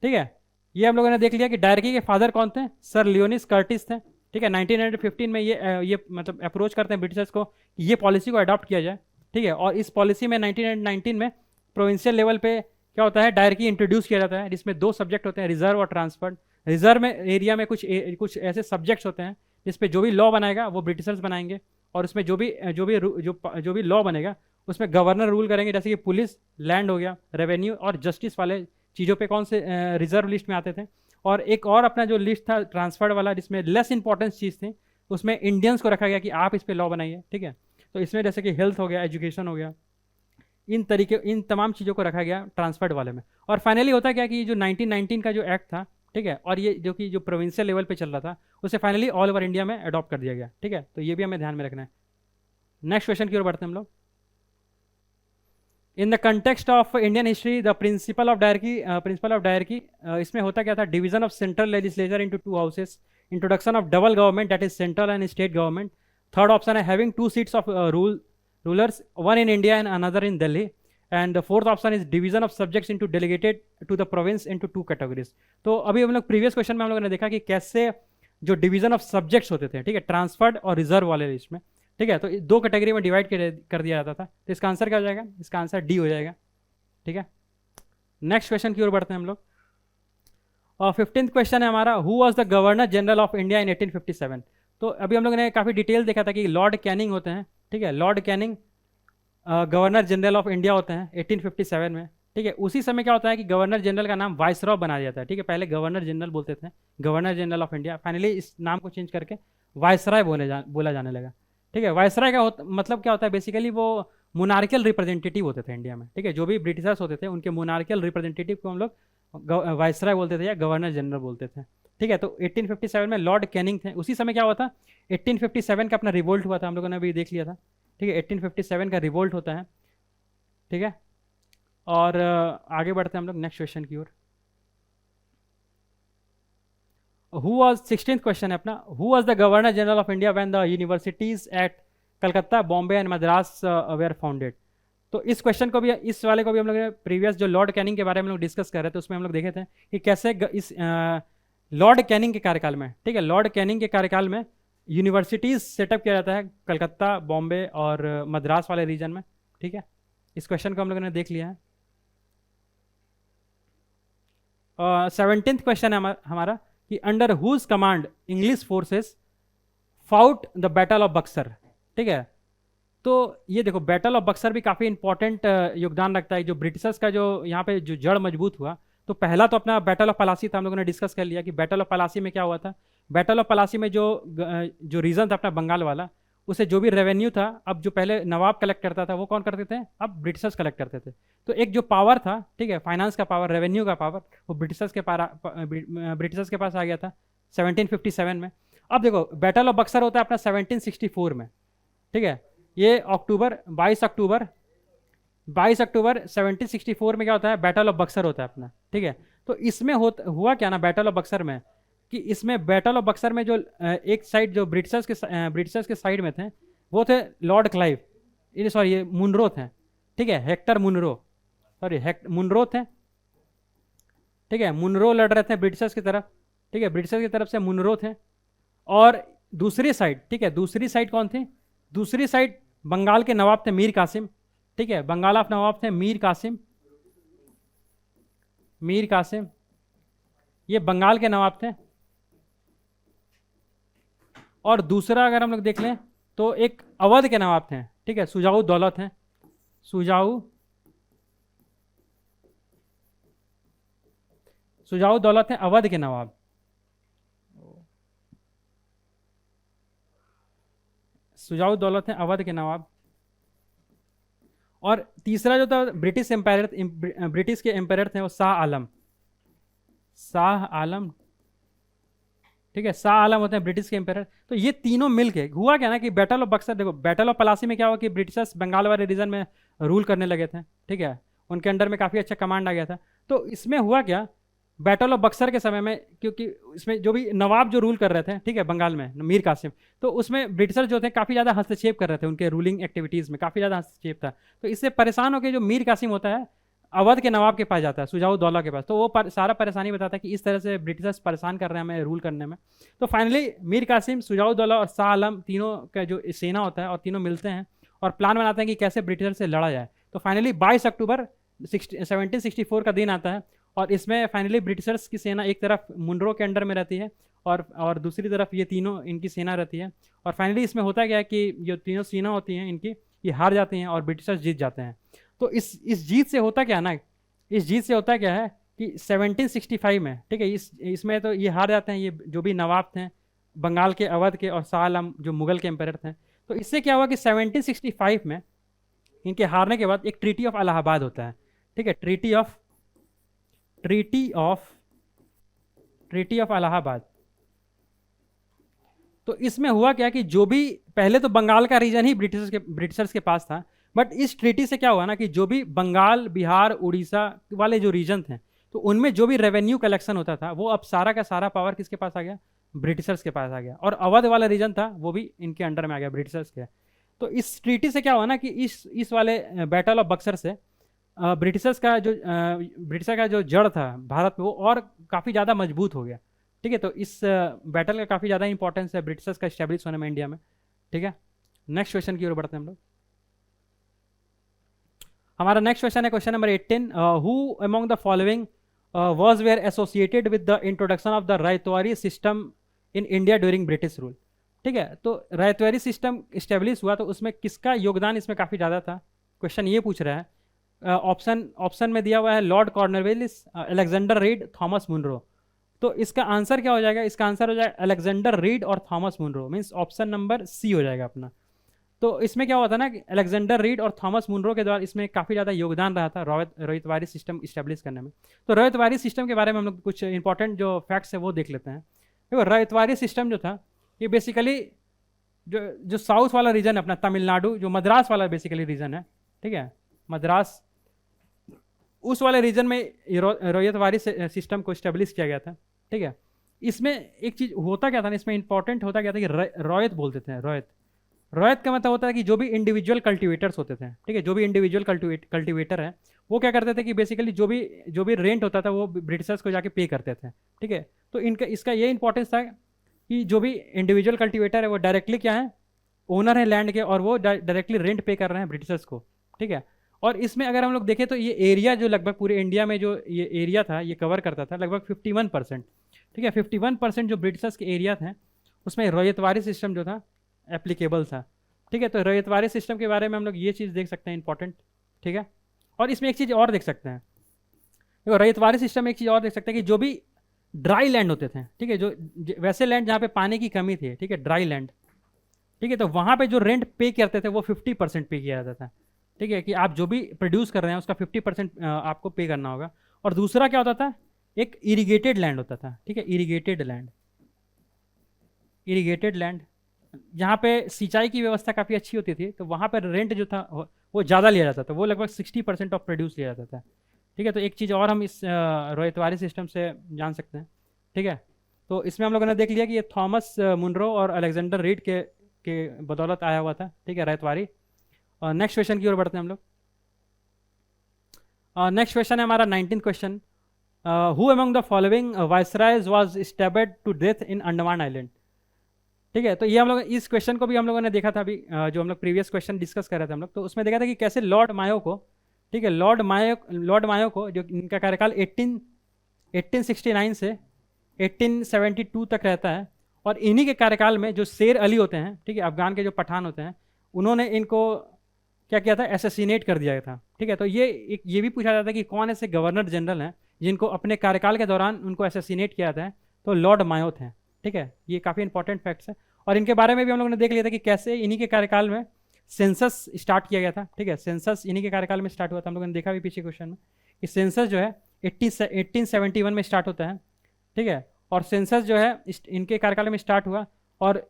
ठीक है। ये हम लोगों ने देख लिया कि डायरकी के फादर कौन थे, सर लियोनिस कर्टिस थे, ठीक है। 1915 में ये मतलब अप्रोच करते हैं ब्रिटिशर्स को कि ये पॉलिसी को अडॉप्ट किया जाए, ठीक है। और इस पॉलिसी में 1919 में प्रोविंशियल लेवल पे क्या होता है, डायरकी इंट्रोड्यूस किया जाता है, जिसमें दो सब्जेक्ट होते हैं, रिजर्व और ट्रांसफर्ड। रिजर्व में एरिया में कुछ ऐसे सब्जेक्ट्स होते हैं जिस पे जो भी लॉ बनाएगा वो ब्रिटिशर्स बनाएंगे, और उसमें जो भी लॉ बनेगा उसमें गवर्नर रूल करेंगे, जैसे कि पुलिस, लैंड हो गया, रेवेन्यू और जस्टिस वाले चीज़ों पे कौन से रिजर्व लिस्ट में आते थे। और एक और अपना जो लिस्ट था ट्रांसफर्ड वाला, जिसमें लेस इंपॉर्टेंस चीज़ थी, उसमें इंडियंस को रखा गया कि आप इस पे लॉ बनाइए, ठीक है। तो इसमें जैसे कि हेल्थ हो गया, एजुकेशन हो गया, इन तमाम चीज़ों को रखा गया ट्रांसफर्ड वाले में। और फाइनली होता क्या कि जो 1919 का जो एक्ट था, ठीक है, और ये जो कि जो प्रोविंशियल लेवल पे चल रहा था, उसे फाइनली ऑल ओवर इंडिया में अडॉप्ट कर दिया गया, ठीक है। तो ये भी हमें ध्यान में रखना है। नेक्स्ट क्वेश्चन की ओर बढ़ते हैं हम लोग। In the context of Indian history the principal of dyarchy, इसमें होता क्या था, division of central legislature into two houses, introduction of double government that is central and state government. Third option है having two seats of rulers, one in India and another in Delhi. And the fourth option is division of subjects into delegated to the province into two categories. तो अभी हम लोग previous question में हम लोगों ने देखा कि कैसे जो डिवीजन ऑफ सब्जेक्ट्स होते थे, ठीक है, ट्रांसफर्ड और रिजर्व वाले लिस्ट में, ठीक है, तो दो कैटेगरी में डिवाइड कर दिया जाता था। तो इसका आंसर क्या हो जाएगा, इसका आंसर डी हो जाएगा, ठीक है। नेक्स्ट क्वेश्चन की ओर बढ़ते हैं हम लोग। और 15th क्वेश्चन है हमारा, who was the governor general of India in 1857। तो अभी हम लोगों ने काफ़ी डिटेल देखा था कि लॉर्ड कैनिंग होते हैं, ठीक है, Lord Canning governor general of India होते हैं 1857 में, ठीक है। उसी समय क्या होता है कि गवर्नर जनरल का नाम वाइसरॉय बना दिया था, ठीक है। पहले गवर्नर जनरल बोलते थे, governor general of India, finally इस नाम को चेंज करके वाइसरॉय बोला जाने लगा, ठीक है। वाइसरॉय का मतलब क्या होता है, बेसिकली वो मोनार्कियल रिप्रेजेंटेटिव होते थे इंडिया में, ठीक है। जो भी ब्रिटिशर्स होते थे उनके मोनार्कियल रिप्रेजेंटेटिव को हम लोग वाइसरॉय बोलते थे या गवर्नर जनरल बोलते थे, ठीक है। तो 1857 में लॉर्ड कैनिंग थे। उसी समय क्या हुआ था, 1857 का अपना रिवोल्ट हुआ था, हम लोगों ने अभी देख लिया था, ठीक है। 1857 का रिवोल्ट होता है, ठीक है। और आगे बढ़ते हैं हम लोग नेक्स्ट क्वेश्चन की ओर। हु वाज 16th क्वेश्चन है अपना, who was the governor general of India when the universities at Calcutta, Bombay and Madras were founded. तो इस क्वेश्चन को भी, इस वाले को भी हम लोग प्रीवियस जो लॉर्ड कैनिंग के बारे में लोग डिस्कस कर रहे थे उसमें हम लोग देखे थे कि कैसे इस लॉर्ड कैनिंग के कार्यकाल में, ठीक है, लॉर्ड कैनिंग के कार्यकाल में यूनिवर्सिटीज सेटअप किया जाता है कलकत्ता, बॉम्बे और मद्रास वाले रीजन में, ठीक है। इस क्वेश्चन को हम लोगों ने देख लिया है। 17th क्वेश्चन है हमारा कि under whose command English forces fought the battle of Buxar, ठीक है। तो ये देखो बैटल ऑफ बक्सर भी काफ़ी इंपॉर्टेंट योगदान रखता है, जो ब्रिटिशर्स का जो यहाँ पे जो जड़ मजबूत हुआ। तो पहला तो अपना बैटल ऑफ पलासी था, हम लोगों ने डिस्कस कर लिया कि बैटल ऑफ पलासी में क्या हुआ था। बैटल ऑफ पलासी में जो रीजन था अपना बंगाल वाला, उसे जो भी रेवेन्यू था, अब जो पहले नवाब कलेक्ट करता था वो कौन करते थे, अब ब्रिटिशर्स कलेक्ट करते थे। तो एक जो पावर था, ठीक है, फाइनेंस का पावर, रेवेन्यू का पावर, वो ब्रिटिशर्स के पास आ गया था 1757 में। अब देखो बैटल ऑफ बक्सर होता है अपना 1764 में, ठीक है, ये अक्टूबर 22 अक्टूबर 1764 में क्या होता है, बैटल ऑफ बक्सर होता है अपना, ठीक है। तो इसमें हुआ क्या ना बैटल ऑफ बक्सर में, कि इसमें बैटल ऑफ बक्सर में जो एक साइड जो ब्रिटिशर्स के साइड में थे वो थे लॉर्ड क्लाइव, ये सॉरी ये मुनरो थे, ठीक है, हेक्टर मुनरो, सॉरी मुनरो थे, ठीक है, मुनरो लड़ रहे थे ब्रिटिशर्स की तरफ, ठीक है, ब्रिटिशर्स की तरफ से मुनरो थे। और दूसरी साइड, ठीक है, दूसरी साइड कौन थी, दूसरी साइड बंगाल के नवाब थे मीर कासिम, ठीक है, बंगाल ऑफ नवाब थे मीर कासिम, मीर कासिम ये बंगाल के नवाब थे। और दूसरा अगर हम लोग देख लें तो एक अवध के नवाब थे, ठीक है, सुजाऊ दौलत हैं, सुजाऊ सुजाऊ दौलत हैं अवध के नवाब, सुजाऊ दौलत हैं अवध के नवाब। और तीसरा जो था ब्रिटिश के एम्पायर थे वो शाह आलम, शाह आलम, ठीक है, शाह आलम होते हैं ब्रिटिश के एम्पायर। तो ये तीनों मिलके हुआ क्या ना कि बैटल ऑफ बक्सर, देखो बैटल ऑफ पलासी में क्या हुआ कि ब्रिटिशर्स बंगाल वाले रीजन में रूल करने लगे थे, ठीक है, उनके अंडर में काफ़ी अच्छा कमांड आ गया था। तो इसमें हुआ क्या, बैटल ऑफ बक्सर के समय में, क्योंकि इसमें जो भी नवाब जो रूल कर रहे थे, ठीक है, बंगाल में मीर कासिम, तो उसमें ब्रिटिशर जो थे काफ़ी ज़्यादा हस्तक्षेप कर रहे थे, उनके रूलिंग एक्टिविटीज़ में काफ़ी ज़्यादा हस्तक्षेप था। तो इससे परेशान होकर जो मीर कासिम होता है अवध के नवाब के पास जाता है, सुजाऊ दौला के पास, तो वो सारा परेशानी बताता है कि इस तरह से ब्रिटिशर्स परेशान कर रहे हैं हमें रूल करने में। तो फाइनली मीर कासिम, सुजाऊ दौला और शाह आलम तीनों का जो सेना होता है और तीनों मिलते हैं और प्लान बनाते हैं कि कैसे ब्रिटिशर से लड़ा जाए। तो फाइनली 22 अक्टूबर 1764 का दिन आता है और इसमें फाइनली ब्रिटिशर्स की सेना एक तरफ मुनरो के अंडर में रहती है और दूसरी तरफ ये तीनों इनकी सेना रहती है। और फाइनली इसमें होता क्या है कि जो तीनों सेना होती हैं इनकी, ये हार जाती हैं और ब्रिटिशर्स जीत जाते हैं। तो इस जीत से होता क्या ना, इस जीत से होता क्या है कि 1765 में, ठीक है, इसमें तो ये हार जाते हैं, ये जो भी नवाब थे बंगाल के, अवध के, और शाह आलम जो मुगल के एम्पायर थे। तो इससे क्या हुआ कि 1765 में इनके हारने के बाद एक ट्रीटी ऑफ इलाहाबाद होता है, ठीक है, ट्रीटी ऑफ इलाहाबाद। तो इसमें हुआ क्या कि जो भी पहले तो बंगाल का रीजन ही ब्रिटिशर्स के पास था, बट इस ट्रीटी से क्या हुआ ना कि जो भी बंगाल, बिहार, उड़ीसा वाले जो रीजन थे, तो उनमें जो भी रेवेन्यू कलेक्शन होता था वो अब सारा का सारा पावर किसके पास आ गया, ब्रिटिशर्स के पास आ गया। और अवध वाला रीजन था वो भी इनके अंडर में आ गया, ब्रिटिशर्स के। तो इस ट्रीटी से क्या हुआ ना कि इस वाले बैटल ऑफ बक्सर से ब्रिटिशर का जो जड़ था भारत में वो और काफ़ी ज़्यादा मजबूत हो गया, ठीक है। तो इस बैटल का काफ़ी ज़्यादा इंपॉर्टेंस है ब्रिटिशर्स का इस्टेब्लिश होने में इंडिया में, ठीक है। नेक्स्ट क्वेश्चन की ओर बढ़ते हैं हम लोग। हमारा नेक्स्ट क्वेश्चन है question number 18, who among the following was were associated with the introduction of the ryotwari system in India during British rule, ठीक है। तो रायतवारी सिस्टम इस्टेब्लिश हुआ तो उसमें किसका योगदान इसमें काफ़ी ज़्यादा था, क्वेश्चन ये पूछ रहा है। ऑप्शन में दिया हुआ है Lord Cornwallis, Alexander Reid, Thomas Munro. तो इसका आंसर क्या हो जाएगा, इसका आंसर हो जाएगा अलेक्जेंडर रीड और Thomas Munro, means option number C हो जाएगा अपना। तो इसमें क्या हुआ था ना कि अलेक्जेंडर रीड और थॉमस मुनरो के द्वारा इसमें काफ़ी ज़्यादा योगदान रहा था रयतवारी सिस्टम इस्टेब्लिश करने में। तो रयतवारी सिस्टम के बारे में हम लोग कुछ इंपॉर्टेंट जो फैक्ट्स है वो देख लेते हैं। देखो रयतवारी सिस्टम जो था ये बेसिकली जो साउथ वाला रीजन है अपना तमिलनाडु, जो मद्रास वाला बेसिकली रीजन है, ठीक है, मद्रास, उस वाले रीजन में रयतवारी सिस्टम को इस्टेब्लिश किया गया था, ठीक है। इसमें एक चीज़ होता क्या था ना, इसमें इंपॉर्टेंट होता क्या था कि रॉयत बोलते थे, रॉयत का मतलब होता है कि जो भी इंडिविजुअल कल्टिवेटर्स होते थे, ठीक है, जो भी इंडिविजुअल कल्टिवेटर है वो क्या करते थे कि बेसिकली जो भी रेंट होता था वो ब्रिटिशर्स को जाके पे करते थे, ठीक है। तो इसका ये इंपॉर्टेंस था कि जो भी इंडिविजुअल कल्टिवेटर है वो डायरेक्टली क्या है, ओनर है लैंड के, और वो डायरेक्टली रेंट पे कर रहे हैं ब्रिटिशर्स को, ठीक है। और इसमें अगर हम लोग देखें तो ये एरिया जो लगभग पूरे इंडिया में जो ये एरिया था ये कवर करता था लगभग 51%, ठीक है, 51% जो ब्रिटिशर्स के एरिया थे उसमें रयतवारी सिस्टम जो था एप्लीकेबल था, ठीक है। तो रयतवारी सिस्टम के बारे में हम लोग ये चीज़ देख सकते हैं इंपॉर्टेंट, ठीक है। और इसमें एक चीज़ और देख सकते हैं, देखो रयतवारी सिस्टम में एक चीज़ और देख सकते हैं कि जो भी ड्राई लैंड होते थे, ठीक है, जो वैसे लैंड जहाँ पे पानी की कमी थी, ठीक है, ड्राई लैंड, ठीक है, तो वहाँ पे जो रेंट पे करते थे वो 50% पे किया जाता था। ठीक है, कि आप जो भी प्रोड्यूस कर रहे हैं उसका 50% आपको पे करना होगा। और दूसरा क्या होता था, एक इरीगेटेड लैंड होता था। ठीक है, इरीगेटेड लैंड, इरीगेटेड लैंड जहाँ पे सिंचाई की व्यवस्था काफ़ी अच्छी होती थी, तो वहाँ पर रेंट जो था वो ज़्यादा लिया जाता था, वो लगभग 60% ऑफ प्रोड्यूस लिया जाता था। ठीक है, तो एक चीज़ और हम इस रोयतवारी सिस्टम से जान सकते हैं। ठीक है, तो इसमें हम लोगों ने देख लिया कि ये थॉमस मुनरो और अलेक्जेंडर रीड के बदौलत आया हुआ था। ठीक है, रयतवारी। और नेक्स्ट क्वेश्चन की ओर बढ़ते हैं हम लोग। नेक्स्ट क्वेश्चन है हमारा 19th question. Who among the following viceroys was stabbed to death in Andaman island. ठीक है, तो ये हम लोग इस क्वेश्चन को भी हम लोगों ने देखा था अभी, जो हम लोग प्रीवियस क्वेश्चन डिस्कस कर रहे थे हम लोग, तो उसमें देखा था कि कैसे लॉर्ड मायो को, ठीक है, लॉर्ड मायो को, जो इनका कार्यकाल 1869 से 1872 तक रहता है, और इन्हीं के कार्यकाल में जो शेर अली होते हैं, ठीक है, अफगान के जो पठान होते हैं, उन्होंने इनको क्या किया था, एसेसिनेट कर दिया था। ठीक है, तो ये भी पूछा जाता है कि कौन ऐसे गवर्नर जनरल हैं जिनको अपने कार्यकाल के दौरान उनको एसेसिनेट किया जाता है, तो लॉर्ड मायो थे। ठीक है, ये काफ़ी इंपॉर्टेंट फैक्ट्स है, और इनके बारे में भी हम लोगों ने देख लिया था कि कैसे इन्हीं के कार्यकाल में सेंसस स्टार्ट किया गया था। ठीक है, सेंसस इन्हीं के कार्यकाल में स्टार्ट हुआ था। हम लोगों ने देखा भी पीछे क्वेश्चन में कि सेंसस जो है 1871 में स्टार्ट होता है। ठीक है, और सेंसस जो है इनके कार्यकाल में स्टार्ट हुआ, और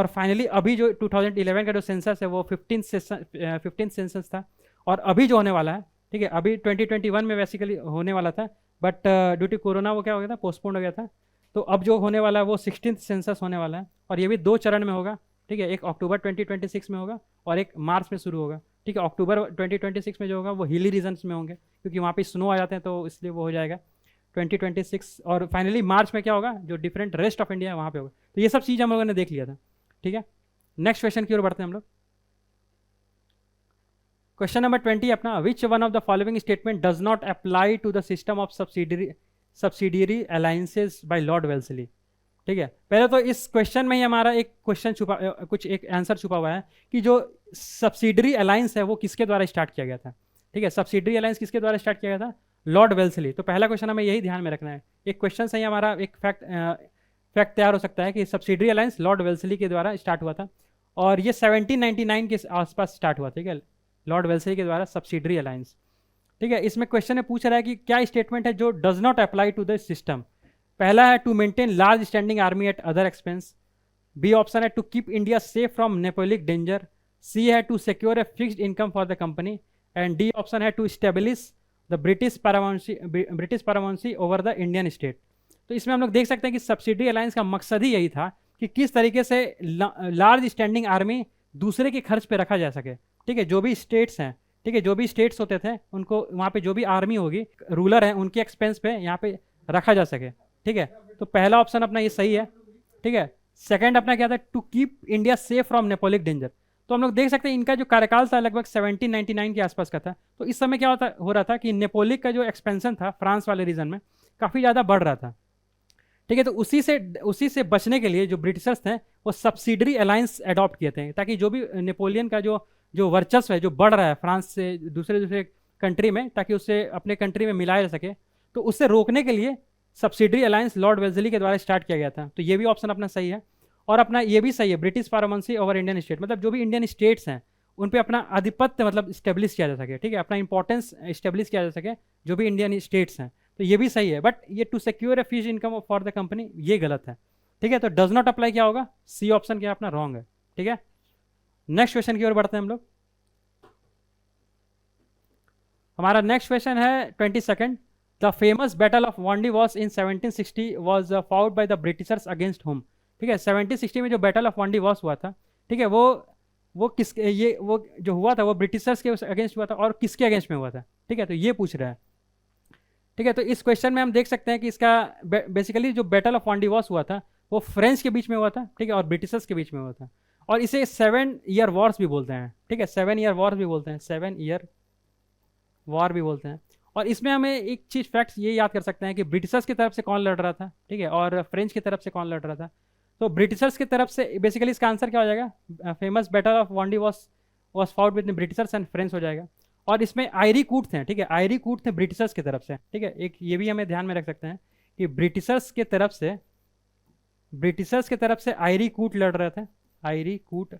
फाइनली अभी जो 2011 का जो सेंसस है वो 15 सेंसस था, और अभी जो होने वाला है, ठीक है, अभी 2021 में बेसिकली होने वाला था, बट ड्यू टू कोरोना वो क्या हो गया था, पोस्टपोन हो गया था। तो अब जो होने वाला है वो 16th सेंसस होने वाला है, और ये भी 2 चरण में होगा। ठीक है, एक अक्टूबर 2026 में होगा और एक मार्च में शुरू होगा। ठीक है, अक्टूबर 2026 में जो होगा वो हिली रीजन्स में होंगे, क्योंकि वहाँ पे स्नो आ जाते हैं, तो इसलिए वो हो जाएगा 2026। और फाइनली मार्च में क्या होगा, जो डिफरेंट रेस्ट ऑफ इंडिया है वहाँ पे होगा। तो ये सब चीज़ हम लोगों ने देख लिया था। ठीक है, नेक्स्ट क्वेश्चन की ओर बढ़ते हैं हम लोग। क्वेश्चन नंबर 20 अपना, which one of the following statement does not apply to the system of subsidiary alliances by Lord Wellesley. ठीक है, पहले तो इस क्वेश्चन में ही हमारा एक क्वेश्चन छुपा, कुछ एक आंसर छुपा हुआ है कि जो सब्सिडरी अलायंस है वो किसके द्वारा स्टार्ट किया गया था। ठीक है, सब्सिडरी अलायंस किसके द्वारा स्टार्ट किया गया था, लॉर्ड वेल्सली। तो पहला क्वेश्चन हमें यही ध्यान में रखना है, एक क्वेश्चन से ही हमारा एक फैक्ट तैयार हो सकता है कि सब्सिडरी अलायंस लॉर्ड वेल्सली के द्वारा स्टार्ट हुआ था, और ये 1799 के आसपास स्टार्ट हुआ था। ठीक है, लॉर्ड वेल्सली के द्वारा सब्सिडरी अलायंस। ठीक है, इसमें क्वेश्चन में पूछ रहा है कि क्या स्टेटमेंट है जो does not apply to the system. पहला है to maintain large standing army at other expense. B option है to keep India safe from Napoleonic danger. C है to secure a fixed income for the company. And D option है to establish the British paramountcy over the Indian state. तो इसमें हम लोग देख सकते हैं कि सब्सिडी अलायंस का मकसद ही यही था कि किस तरीके से लार्ज स्टैंडिंग आर्मी दूसरे के खर्च पे रखा जा सके। ठीक है, जो भी स्टेट्स हैं, ठीक है, जो भी स्टेट्स होते थे उनको वहाँ पे जो भी आर्मी होगी, रूलर है, उनके एक्सपेंस पे यहाँ पे रखा जा सके। ठीक है, तो पहला ऑप्शन अपना ये सही है। ठीक है, सेकंड अपना क्या था, to keep India safe from Napoleonic danger. तो हम लोग देख सकते हैं इनका जो कार्यकाल था लगभग 1799 के आसपास का था। तो इस समय क्या हो रहा था कि नेपोलिक का जो एक्सपेंशन था फ्रांस वाले रीजन में काफ़ी ज़्यादा बढ़ रहा था। ठीक है, तो उसी से बचने के लिए जो ब्रिटिशर्स थे वो सब्सिडरी अलायंस अडॉप्ट किए थे, ताकि जो भी नेपोलियन का जो वर्चस्व है जो बढ़ रहा है फ्रांस से दूसरे कंट्री में, ताकि उससे अपने कंट्री में मिलाया जा सके, तो उससे रोकने के लिए सब्सिडरी अलायंस लॉर्ड वेल्सली के द्वारा स्टार्ट किया गया था। तो ये भी ऑप्शन अपना सही है, और अपना ये भी सही है, ब्रिटिश पारामंसी ओवर इंडियन स्टेट, मतलब जो भी इंडियन स्टेट्स हैं उन पे अपना आधिपत्य मतलब स्टेब्लिश किया जा सके। ठीक है, अपना इंपॉर्टेंस स्टेब्लिश किया जा सके जो भी इंडियन स्टेट्स हैं। तो ये भी सही है, बट ये to secure a fixed income for the company ये गलत है। ठीक है, तो डज नॉट अप्लाई क्या होगा, सी ऑप्शन क्या अपना रॉन्ग है। ठीक है, नेक्स्ट क्वेश्चन की ओर बढ़ते हैं हम लोग। हमारा नेक्स्ट क्वेश्चन है 22nd। The famous battle of Wandi was in 1760 was fought by the Britishers against whom. ठीक है, 1760 में जो बैटल ऑफ वांडी वॉज हुआ था, ठीक है, वो जो हुआ था वो ब्रिटिशर्स के अगेंस्ट हुआ था, और किसके अगेंस्ट में हुआ था। ठीक है, तो ये पूछ रहा है। ठीक है, तो इस क्वेश्चन में हम देख सकते हैं कि इसका बेसिकली जो बैटल ऑफ वांडी वॉस हुआ था वो फ्रेंच के बीच में हुआ था। ठीक है, और ब्रिटिशर्स के बीच में हुआ था, और इसे 7 ईयर वॉर्स भी बोलते हैं। ठीक है, 7 ईयर वॉर भी बोलते हैं, 7 ईयर वॉर भी बोलते हैं। और इसमें हमें एक चीज़ फैक्ट्स ये याद कर सकते हैं कि ब्रिटिशर्स की तरफ से कौन लड़ रहा था, ठीक है, और फ्रेंच की तरफ से कौन लड़ रहा था। तो ब्रिटिशर्स की तरफ से बेसिकली इसका आंसर क्या हो जाएगा, famous battle of Wandi was fought with Britishers and French हो जाएगा। और इसमें आयरी कूट थे। ठीक है, आयरी कूट थे ब्रिटिशर्स की तरफ से। ठीक है, एक ये भी हमें ध्यान में रख सकते हैं कि ब्रिटिशर्स की तरफ से आयरी कूट लड़ रहे थे, आयरी कूट।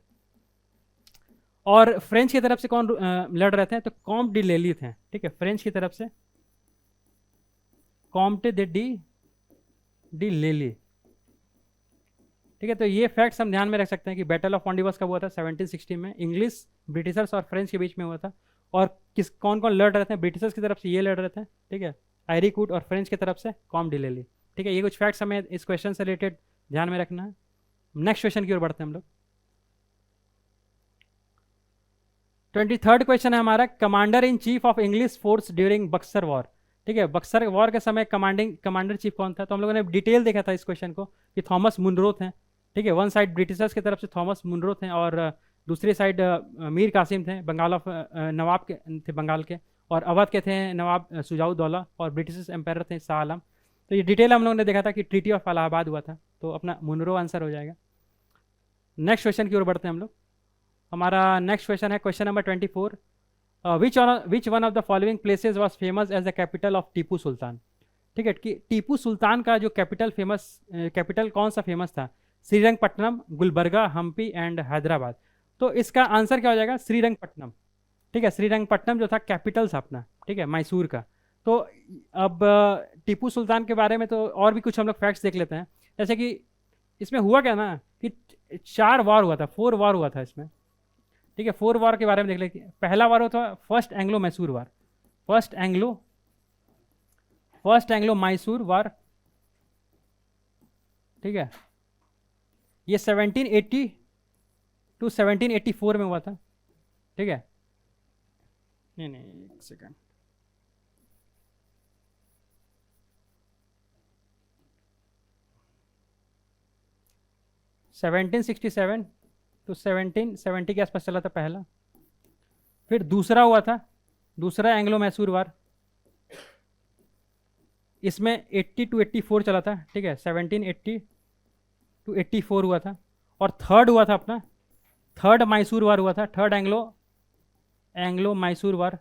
और फ्रेंच की तरफ से कौन लड़ रहे थे? तो कॉम्ट डी लेली थे, ठीक है, फ्रेंच की तरफ से कॉम्टे दे डी लेली। ठीक है, तो ये फैक्ट्स हम ध्यान में रख सकते हैं कि बैटल ऑफ पॉन्डिबस कब हुआ था? 1760 में। इंग्लिश, ब्रिटिशर्स और फ्रेंच के बीच में हुआ था। और किस कौन कौन लड़ रहे थे? ब्रिटिशर्स की तरफ से ये लड़ रहे थे, ठीक है, आयरी कूट, और फ्रेंच की तरफ से कॉम डी लेली। ठीक है, ये कुछ फैक्ट्स हमें इस क्वेश्चन से रिलेटेड ध्यान में रखना है। नेक्स्ट क्वेश्चन की ओर बढ़ते हैं हम लोग। 23rd क्वेश्चन है हमारा, commander in chief of English force during Buxar war. ठीक है, बक्सर वॉर के समय कमांडर चीफ कौन था? तो हम लोगों ने डिटेल देखा था इस क्वेश्चन को कि थॉमस मुनरो थे। ठीक है, वन साइड ब्रिटिशर्स की तरफ से थॉमस मुनरो थे और दूसरी साइड मीर कासिम थे, बंगाल ऑफ नवाब के थे बंगाल के, और अवध के थे नवाब सुजाउद्दौला, और ब्रिटिश एम्पायर थे शाह आलम। तो ये डिटेल हम लोगों ने देखा था कि ट्रीटी ऑफ इलाहाबाद हुआ था, तो अपना मुनरो आंसर हो जाएगा। नेक्स्ट क्वेश्चन की ओर बढ़ते हैं हम लोग। हमारा नेक्स्ट क्वेश्चन है question number 24, which one of the following places was famous as the capital of Tipu Sultan. ठीक है, कि टीपू सुल्तान का जो कैपिटल कौन सा फेमस था? श्रीरंगपट्टनम, गुलबर्गा, हम्पी एंड हैदराबाद। तो इसका आंसर क्या हो जाएगा? श्रीरंगपट्टनम। ठीक है, श्रीरंगपट्टनम जो था कैपिटल था अपना, ठीक है, मैसूर का। तो अब टीपू सुल्तान के बारे में तो और भी कुछ हम लोग फैक्ट्स देख लेते हैं। जैसे कि इसमें हुआ क्या ना कि 4 वॉर हुआ था, 4 वॉर हुआ था इसमें। ठीक है, 4 वॉर के बारे में देख लेते हैं। पहला वॉर होता है first Anglo Mysore war, first Anglo Mysore war. ठीक है, ये 1780 टू 1784 में हुआ था। ठीक है, नहीं एक सेकेंड, सेवनटीन 67 तो 1770 के आसपास चला था पहला। फिर दूसरा हुआ था, दूसरा एंग्लो मैसूर वार, इसमें 80 टू 84 चला था। ठीक है, 1780 टू 84 हुआ था। और थर्ड हुआ था अपना, थर्ड मैसूर वार हुआ था, थर्ड एंग्लो मैसूर वार।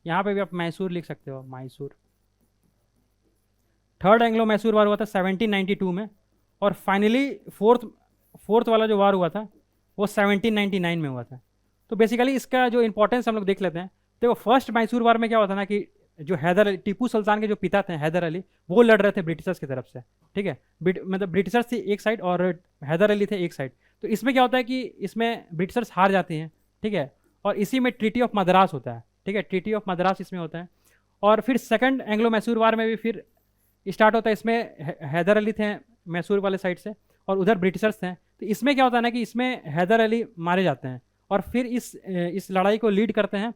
यहाँ पे भी आप मैसूर लिख सकते हो, मैसूर। थर्ड एंग्लो मैसूर वार हुआ था 1792 में। और फाइनली फोर्थ वाला जो वार हुआ था वो 1799 में हुआ था। तो बेसिकली इसका जो इंपॉर्टेंस हम लोग देख लेते हैं। देखो, फर्स्ट मैसूर वार में क्या हुआ था ना कि जो हैदर अली, टीपू सुल्तान के जो पिता थे हैदर अली, वो लड़ रहे थे ब्रिटिशर्स की तरफ से। ठीक है, मतलब ब्रिटिशर्स थी एक साइड और हैदर अली थे एक साइड। तो इसमें क्या होता है कि इसमें ब्रिटिशर्स हार जाती हैं। ठीक है, और इसी में ट्रीटी ऑफ मद्रास होता है। ठीक है, ट्रीटी ऑफ मद्रास इसमें होता है। और फिर सेकंड एंग्लो मैसूर वार में भी फिर स्टार्ट होता है। इसमें हैदर अली थे मैसूर वाले साइड से और उधर ब्रिटिशर्स थे। तो इसमें क्या होता है ना कि इसमें हैदर अली मारे जाते हैं और फिर इस लड़ाई को लीड करते हैं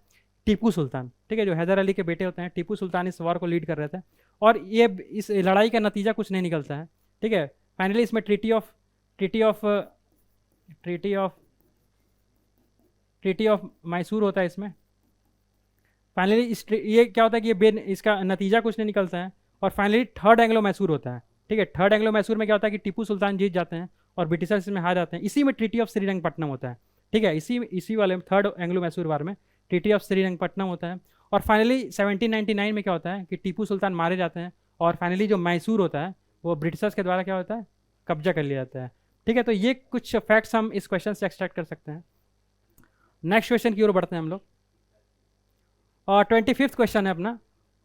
टीपू सुल्तान। ठीक है, जो हैदर अली के बेटे होते हैं, टीपू सुल्तान इस वार को लीड कर रहे थे। और ये इस लड़ाई का नतीजा कुछ नहीं निकलता है। ठीक है, फाइनली इसमें ट्रीटी ऑफ मैसूर होता है इसमें। फाइनली ये क्या होता है कि इसका नतीजा कुछ नहीं निकलता है और फाइनली थर्ड एंग्लो मैसूर होता है। ठीक है, थर्ड एंग्लो मैसूर में क्या होता है कि टीपू सुल्तान जीत जाते हैं और ब्रिटिशर्स इसमें हार जाते हैं। इसी में ट्रीटी ऑफ श्रीरंगपट्टनम होता है। ठीक है, इसी वाले थर्ड एंग्लो मैसूर वार में ट्रीटी ऑफ श्रीरंगपट्टनम होता है। और फाइनली 1799 में क्या होता है कि टीपू सुल्तान मारे जाते हैं और फाइनली जो मैसूर होता है वो ब्रिटिशर्स के द्वारा क्या होता है, कब्जा कर लिया जाता है। ठीक है, तो ये कुछ फैक्ट्स हम इस क्वेश्चन से एक्सट्रैक्ट कर सकते हैं। नेक्स्ट क्वेश्चन की ओर बढ़ते हैं हम लोग। और 25th क्वेश्चन है अपना,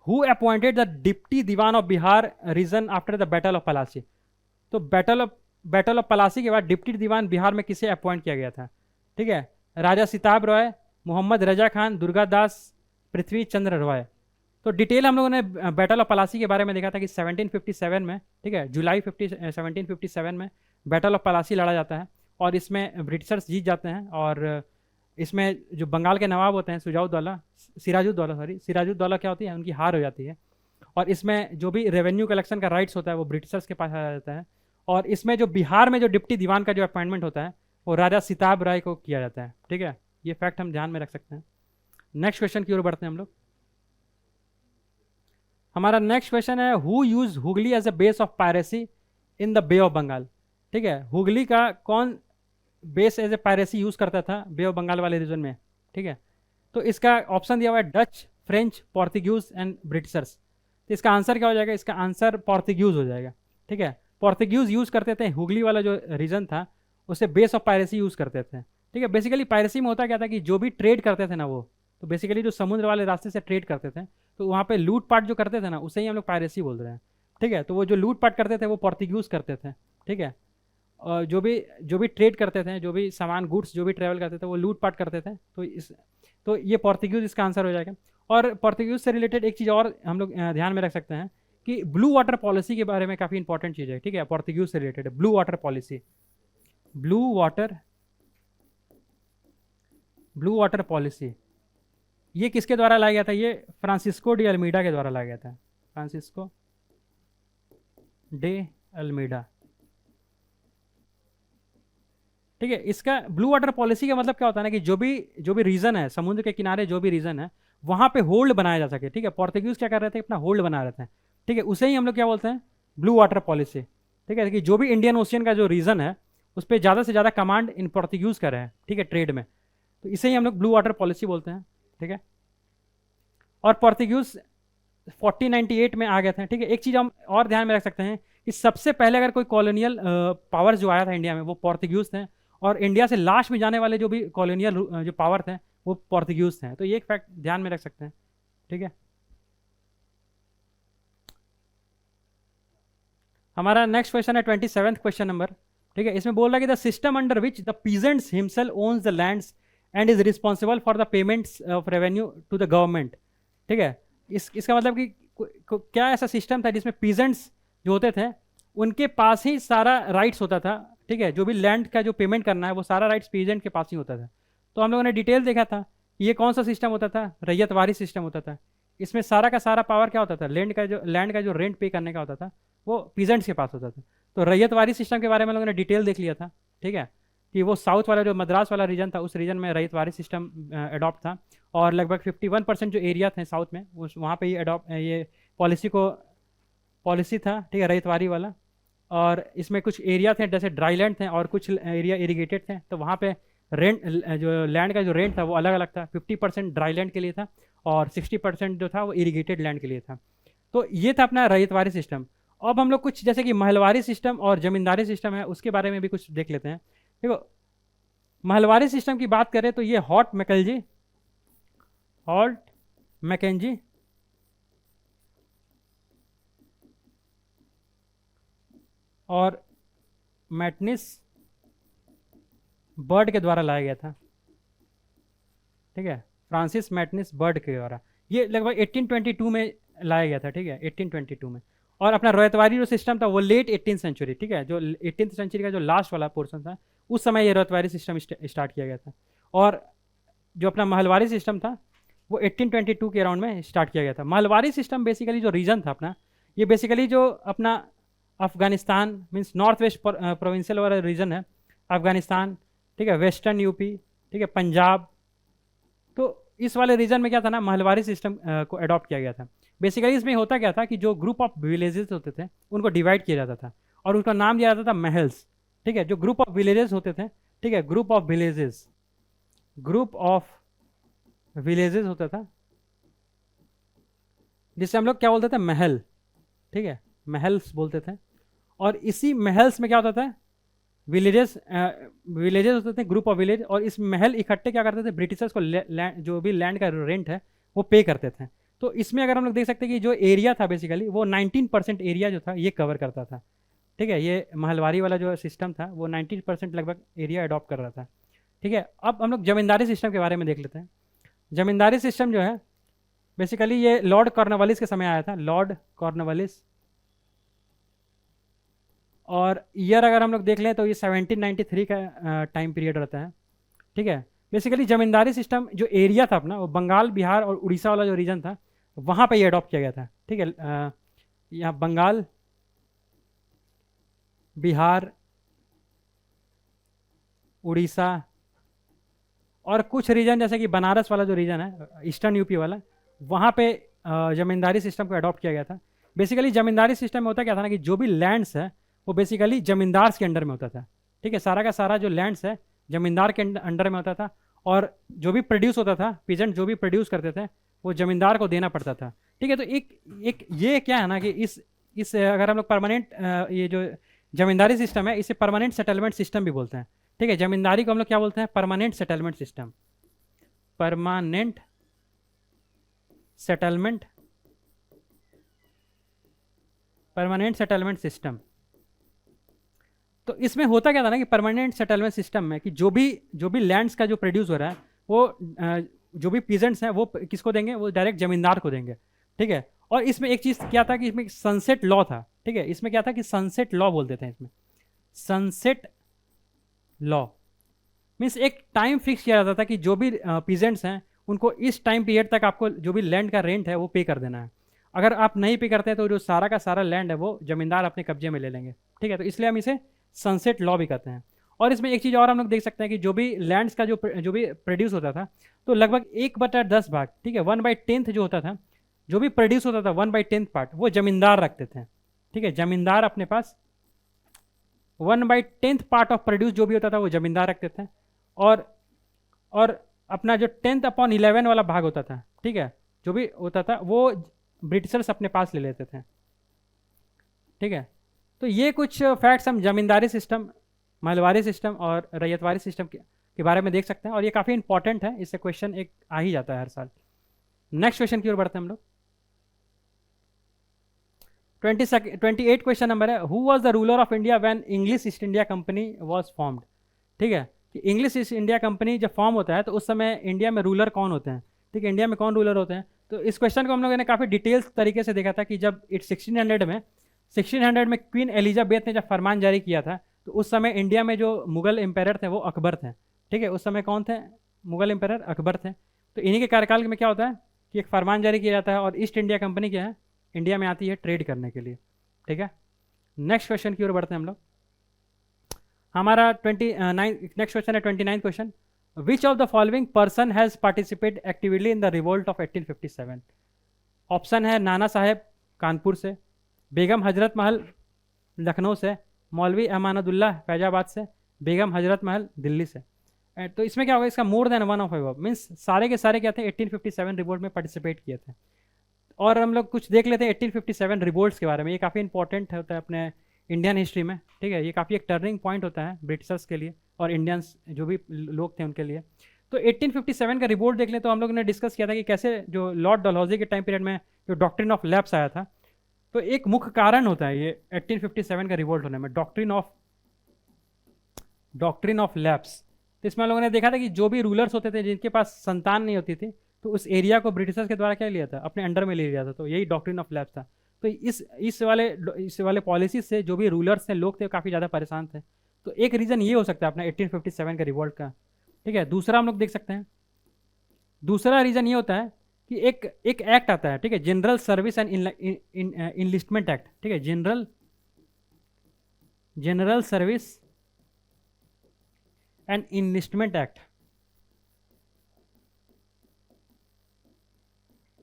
who appointed the deputy diwan of Bihar region after the battle of Plassey. तो बैटल ऑफ पलासी के बाद डिप्टी दीवान बिहार में किसे अपॉइंट किया गया था? ठीक है, राजा सिताब रॉय, मोहम्मद रजा खान, दुर्गादास, पृथ्वी चंद्र रॉय। तो डिटेल हम लोगों ने बैटल ऑफ पलासी के बारे में देखा था कि 1757 में, ठीक है, जुलाई 1757 में बैटल ऑफ पलासी लड़ा जाता है और इसमें ब्रिटिशर्स जीत जाते हैं। और इसमें जो बंगाल के नवाब होते हैं सिराजुद्दौला क्या होती है, उनकी हार हो जाती है। और इसमें जो भी रेवेन्यू कलेक्शन का राइट्स होता है वो ब्रिटिशर्स के पास आ जाता है। और इसमें जो बिहार में जो डिप्टी दीवान का जो अपॉइंटमेंट होता है वो राजा सिताब राय को किया जाता है। ठीक है, ये फैक्ट हम ध्यान में रख सकते हैं। नेक्स्ट क्वेश्चन की ओर बढ़ते हैं हम लोग। हमारा नेक्स्ट क्वेश्चन है, who use Hooghly as a base of piracy in the bay of Bengal. ठीक है, हुगली का कौन base as a piracy use करता था बे ऑफ बंगाल वाले रीजन में? ठीक है, तो इसका ऑप्शन दिया हुआ है Dutch, French, Portuguese and Britishers. तो इसका आंसर क्या हो जाएगा? इसका आंसर पोर्तुगीज हो जाएगा। ठीक है, पोर्तुगीज यूज़ करते थे हुगली वाला जो रीजन था, उसे बेस ऑफ पायरेसी यूज़ करते थे। ठीक है, बेसिकली पायरेसी में होता क्या था कि जो भी ट्रेड करते थे ना, वो तो बेसिकली जो समुद्र वाले रास्ते से ट्रेड करते थे, तो वहाँ पे लूट पाट जो करते थे ना, उसे ही हम लोग पायरेसी बोल रहे हैं। ठीक है, तो वो जो लूट पाट करते थे वो पोर्तुगीज करते थे। ठीक है, और जो भी ट्रेड करते थे, जो भी सामान गुड्स जो भी ट्रेवल करते थे, वो लूट पाट करते थे। तो ये पोर्तुगीज इसका आंसर हो जाएगा। और पोर्तुगीज से रिलेटेड एक चीज़ और हम लोग ध्यान में रख सकते हैं कि ब्लू वाटर पॉलिसी के बारे में काफ़ी इंपॉर्टेंट चीज़ है। ठीक है, पोर्तुगीज से related blue water policy. Blue water policy ये किसके द्वारा लाया गया था? ये फ्रांसिस्को डी अल्मीडा के द्वारा लाया गया था। Francisco day Almeida. ठीक है, इसका ब्लू वाटर पॉलिसी का मतलब क्या होता है ना कि जो भी रीजन है, समुद्र के किनारे जो भी रीजन है, वहां पे होल्ड बनाया जा सके। ठीक है, पोर्तुगीज क्या कर रहे थे? अपना होल्ड बना रहे थे। ठीक है, उसे ही हम लोग क्या बोलते हैं? Blue water policy. ठीक है, कि जो भी इंडियन ओशियन का जो रीजन है, उस पर ज़्यादा से ज़्यादा कमांड इन पोर्तुगीज का है। ठीक है, ट्रेड में, तो इसे ही हम लोग ब्लू वाटर पॉलिसी बोलते हैं। ठीक है, और पोर्तुगीज 1498 में आ गए थे। ठीक है, एक चीज़ हम और ध्यान में रख सकते हैं कि सबसे पहले अगर कोई कॉलोनियल पावर जो आया था इंडिया में, वो पोर्तुगीज थे। और इंडिया से लास्ट में जाने वाले जो भी कॉलोनियल जो पावर थे, वो पोर्तुगीज थे। तो ये एक फैक्ट ध्यान में रख सकते हैं। ठीक है, हमारा नेक्स्ट क्वेश्चन है 27th क्वेश्चन नंबर। ठीक है, इसमें बोल रहा है कि the system under which the peasants himself owns the lands and is responsible for the payments of revenue to the government. ठीक है, इसका मतलब कि क्या ऐसा सिस्टम था जिसमें पीजेंट्स जो होते थे, उनके पास ही सारा राइट्स होता था। ठीक है, जो भी लैंड का जो पेमेंट करना है, वो सारा राइट्स पीजेंट के पास ही होता था। तो हम लोगों ने डिटेल देखा था कि ये कौन सा सिस्टम होता था? रैयतवारी सिस्टम होता था। इसमें सारा का सारा पावर क्या होता था? लैंड का जो रेंट पे करने का होता था, वो पीजेंट्स के पास होता था। तो रैयतवारी सिस्टम के बारे में हम लोगों ने डिटेल देख लिया था। ठीक है, कि वो साउथ वाला जो मद्रास वाला रीजन था, उस रीजन में रैयतवारी सिस्टम अडॉप्ट था। और लगभग 51% जो एरिया थे साउथ में, उस वहाँ पे ये पॉलिसी था। ठीक है, रैयतवारी वाला। और इसमें कुछ एरिया थे जैसे ड्राई लैंड थे, और कुछ एरिया इरीगेटेड थे। तो वहाँ पे रेंट, जो लैंड का जो रेंट था वो अलग अलग था। 50% ड्राई लैंड के लिए था, और 60% जो था वो इरीगेटेड लैंड के लिए था। तो ये था अपना रैयतवारी सिस्टम। अब हम लोग कुछ जैसे कि महलवारी सिस्टम और जमींदारी सिस्टम है, उसके बारे में भी कुछ देख लेते हैं। देखो, महलवारी सिस्टम की बात करें तो ये हॉल्ट मैकेंजी और मैटनिस बर्ड के द्वारा लाया गया था। ठीक है, फ्रांसिस मैटनिस बर्ड के द्वारा ये लगभग 1822 में लाया गया था। ठीक है, 1822 में। और अपना रैयतवारी जो सिस्टम था वो लेट 18th सेंचुरी। ठीक है, जो 18th सेंचुरी का जो लास्ट वाला पोर्शन था, उस समय ये रैयतवारी सिस्टम स्टार्ट किया गया था। और जो अपना महलवारी सिस्टम था वो 1822 के अराउंड में स्टार्ट किया गया था। महलवारी सिस्टम बेसिकली जो रीजन था अपना, ये बेसिकली जो अपना Afghanistan means north west provincial वाला रीजन है, अफगानिस्तान। ठीक है, वेस्टर्न यूपी। ठीक है, पंजाब। तो इस वाले रीजन में क्या था ना, महलवारी सिस्टम को अडॉप्ट किया गया था। बेसिकली इसमें होता क्या था कि जो ग्रुप ऑफ विलेजेस होते थे, उनको डिवाइड किया जाता था और उसका नाम दिया जाता था महल्स। ठीक है, जो ग्रुप ऑफ विलेजेस होते थे, ठीक है, ग्रुप ऑफ विलेजेस होता था, जिससे हम लोग क्या बोलते थे? महल। ठीक है, महल्स बोलते थे। और इसी महल्स में क्या होता था? विलेजेस होते थे, ग्रुप ऑफ विलेज। और इस महल इकट्ठे क्या करते थे? ब्रिटिशर्स को जो भी लैंड का रेंट है वो पे करते थे। तो इसमें अगर हम लोग देख सकते हैं कि जो एरिया था बेसिकली वो 19% एरिया जो था ये कवर करता था। ठीक है, ये महलवारी वाला जो सिस्टम था वो 19% लगभग एरिया अडॉप्ट कर रहा था। ठीक है, अब हम लोग जमींदारी सिस्टम के बारे में देख लेते हैं। जमींदारी सिस्टम जो है बेसिकली ये लॉर्ड कॉर्नवालिस के समय आया था, लॉर्ड कॉर्नवालिस। और ईयर अगर हम लोग देख लें तो ये 1793 का टाइम पीरियड रहता है। ठीक है, बेसिकली जमींदारी सिस्टम जो एरिया था अपना, वो बंगाल, बिहार और उड़ीसा वाला जो रीजन था, वहाँ पे ये अडॉप्ट किया गया था। ठीक है, यहाँ बंगाल, बिहार, उड़ीसा और कुछ रीजन जैसे कि बनारस वाला जो रीजन है, ईस्टर्न यूपी वाला, वहाँ पे जमींदारी सिस्टम को अडॉप्ट किया गया था। बेसिकली जमींदारी सिस्टम में होता क्या था ना कि जो भी लैंड्स है वो बेसिकली जमींदार के अंडर में होता था। ठीक है, सारा का सारा जो लैंड्स है जमींदार के अंडर में होता था। और जो भी प्रोड्यूस होता था, पीजेंट जो भी प्रोड्यूस करते थे, वो जमींदार को देना पड़ता था। ठीक है, तो एक ये क्या है ना कि इस अगर हम लोग परमानेंट ये जो जमींदारी सिस्टम है, इसे परमानेंट सेटलमेंट सिस्टम भी बोलते हैं। ठीक है, जमींदारी को हम लोग क्या बोलते हैं? Permanent settlement system, permanent settlement, permanent settlement system. तो इसमें होता क्या था ना कि परमानेंट सेटलमेंट सिस्टम में कि जो भी लैंड्स का जो प्रोड्यूस हो रहा है वो जो भी पीजेंट्स हैं वो किसको देंगे? वो डायरेक्ट जमींदार को देंगे। ठीक है, और इसमें एक चीज़ क्या था कि इसमें सनसेट लॉ था। ठीक है, इसमें क्या था कि सनसेट लॉ बोलते थे इसमें, सनसेट लॉ मीन्स एक टाइम फिक्स किया जाता था कि जो भी पीजेंट्स हैं उनको इस टाइम पीरियड तक आपको जो भी लैंड का रेंट है वो पे कर देना है। अगर आप नहीं पे करते हैं तो जो सारा का सारा लैंड है वो जमींदार अपने कब्जे में ले लेंगे। ठीक है, तो इसलिए हम इसे सनसेट लॉ भी कहते हैं। और इसमें एक चीज़ और हम लोग देख सकते हैं कि जो भी लैंड्स का जो भी प्रोड्यूस होता था तो लगभग 1/10 भाग, ठीक है, 1/10 जो होता था, जो भी प्रोड्यूस होता था 1/10 पार्ट वो जमींदार रखते थे। ठीक है, जमींदार अपने पास 1/10 पार्ट ऑफ प्रोड्यूस जो भी होता था वो जमींदार रखते थे। और अपना जो 10/11 वाला भाग होता था, ठीक है, जो भी होता था वो ब्रिटिशर्स अपने पास ले लेते थे। ठीक है, तो ये कुछ फैक्ट्स हम जमींदारी सिस्टम, महलवारी सिस्टम और रैयतवारी सिस्टम के बारे में देख सकते हैं, और ये काफ़ी इंपॉर्टेंट है, इससे क्वेश्चन एक आ ही जाता है हर साल। नेक्स्ट क्वेश्चन की ओर बढ़ते हैं हम लोग। 28 क्वेश्चन नंबर है, who was the ruler of India when English east India company was formed. ठीक है, कि इंग्लिश ईस्ट इंडिया कंपनी जब फॉर्म होता है तो उस समय इंडिया में रूलर कौन होते हैं। ठीक है, इंडिया में कौन रूलर होते हैं? तो इस क्वेश्चन को हम लोगों ने काफ़ी डिटेल्स तरीके से देखा था कि जब 1600 में क्वीन एलिजाबेथ ने जब फरमान जारी किया था तो उस समय इंडिया में जो मुगल एम्पायर थे वो अकबर थे। ठीक है, उस समय कौन थे? मुगल एम्पायर अकबर थे। तो इन्हीं के कार्यकाल में क्या होता है कि एक फरमान जारी किया जाता है और ईस्ट इंडिया कंपनी क्या है, इंडिया में आती है ट्रेड करने के लिए। ठीक है, नेक्स्ट क्वेश्चन की ओर बढ़ते हैं हम लोग। हमारा 29 नेक्स्ट क्वेश्चन है 29 question, which of the following person has participate actively in the revolt of 1857। Option है नाना साहेब कानपुर से, बेगम हजरत महल लखनऊ से, मौलवी अमानुल्लाह फैजाबाद से, बेगम हजरत महल दिल्ली से। तो इसमें क्या होगा, इसका more than one of above means सारे के सारे क्या थे 1857 रिवोल्ट में पार्टिसिपेट किए थे। और हम लोग कुछ देख लेते हैं 1857 रिवोल्ट्स के बारे में, ये काफ़ी इंपॉर्टेंट होता है अपने इंडियन हिस्ट्री में। ठीक है, ये काफ़ी एक टर्निंग पॉइंट होता है ब्रिटिशर्स के लिए और इंडियंस जो भी लोग थे उनके लिए। तो 1857 का रिवोल्ट देख लें तो हम लोगों ने डिस्कस किया था कि कैसे जो लॉर्ड डलहौजी के टाइम पीरियड में जो डॉक्ट्रिन ऑफ लैप्स आया था, तो एक मुख्य कारण होता है ये 1857 का रिवोल्ट होने में डॉक्ट्रिन ऑफ लैप्स। तो इसमें हम लोगों ने देखा था कि जो भी रूलर्स होते थे जिनके पास संतान नहीं होती थी तो उस एरिया को ब्रिटिशर्स के द्वारा क्या लिया था, अपने अंडर में ले लिया था। तो यही डॉक्ट्रिन ऑफ लैप्स था। तो इस वाले पॉलिसी से जो भी रूलर्स थे, लोग थे, काफ़ी ज़्यादा परेशान थे। तो एक रीज़न ये हो सकता है अपना 1857 का रिवोल्ट का। ठीक है, दूसरा हम लोग देख सकते हैं, दूसरा रीज़न ये होता है कि एक एक्ट आता है, ठीक है, general service and enlistment act. ठीक है, general service and enlistment act.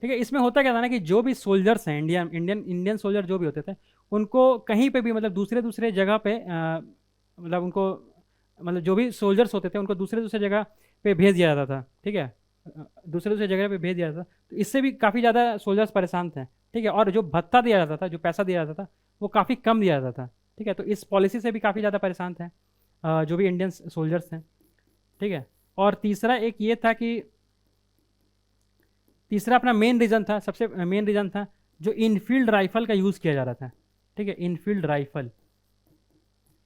ठीक है, इसमें होता क्या था ना कि जो भी सोल्जर्स हैं, इंडियन सोल्जर जो भी होते थे, उनको कहीं पे भी मतलब दूसरे जगह पे मतलब उनको मतलब जो भी सोल्जर्स होते थे उनको दूसरे जगह पे भेज दिया जाता था। ठीक है, दूसरे जगह पे भेज दिया जाता था। तो इससे भी काफ़ी ज़्यादा सोल्जर्स परेशान थे। ठीक है, और जो भत्ता दिया जाता था, जो पैसा दिया जाता था वो काफ़ी कम दिया जाता था। ठीक है, तो इस पॉलिसी से भी काफ़ी ज़्यादा परेशान थे जो भी इंडियन सोल्जर्स थे। ठीक है, और तीसरा एक ये था कि तीसरा अपना मेन रीज़न था, सबसे मेन रीज़न था जो इनफील्ड राइफल का यूज़ किया जा रहा था। ठीक है, इनफील्ड राइफल।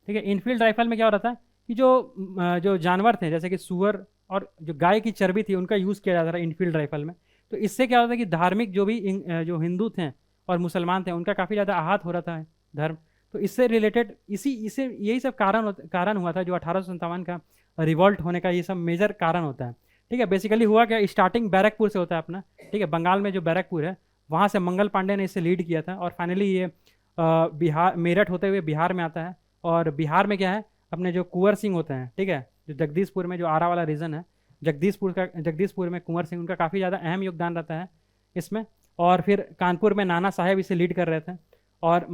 ठीक है, इनफील्ड राइफल में क्या हो रहा था कि जो जानवर थे जैसे कि सुअर और जो गाय की चर्बी थी उनका यूज़ किया जाता था इनफील्ड राइफल में। तो इससे क्या होता है कि धार्मिक जो भी जो हिंदू थे और मुसलमान थे उनका काफ़ी ज़्यादा आहत हो रहा था धर्म। तो इससे रिलेटेड इससे यही सब कारण हुआ था जो 1857 का रिवॉल्ट होने का ये सब मेजर कारण होता है। ठीक है, बेसिकली हुआ क्या, स्टार्टिंग बैरकपुर से होता है अपना। ठीक है, बंगाल में जो बैरकपुर है वहाँ से मंगल पांडे ने इसे लीड किया था और फाइनली ये बिहार, मेरठ होते हुए बिहार में आता है। और बिहार में क्या है, अपने जो कुंवर सिंह होते हैं, ठीक है, जो जगदीशपुर में जो आरा वाला रीजन है, जगदीशपुर में कुंवर सिंह, उनका काफ़ी ज़्यादा अहम योगदान रहता है इसमें। और फिर कानपुर में नाना साहेब इसे लीड कर रहे थे, और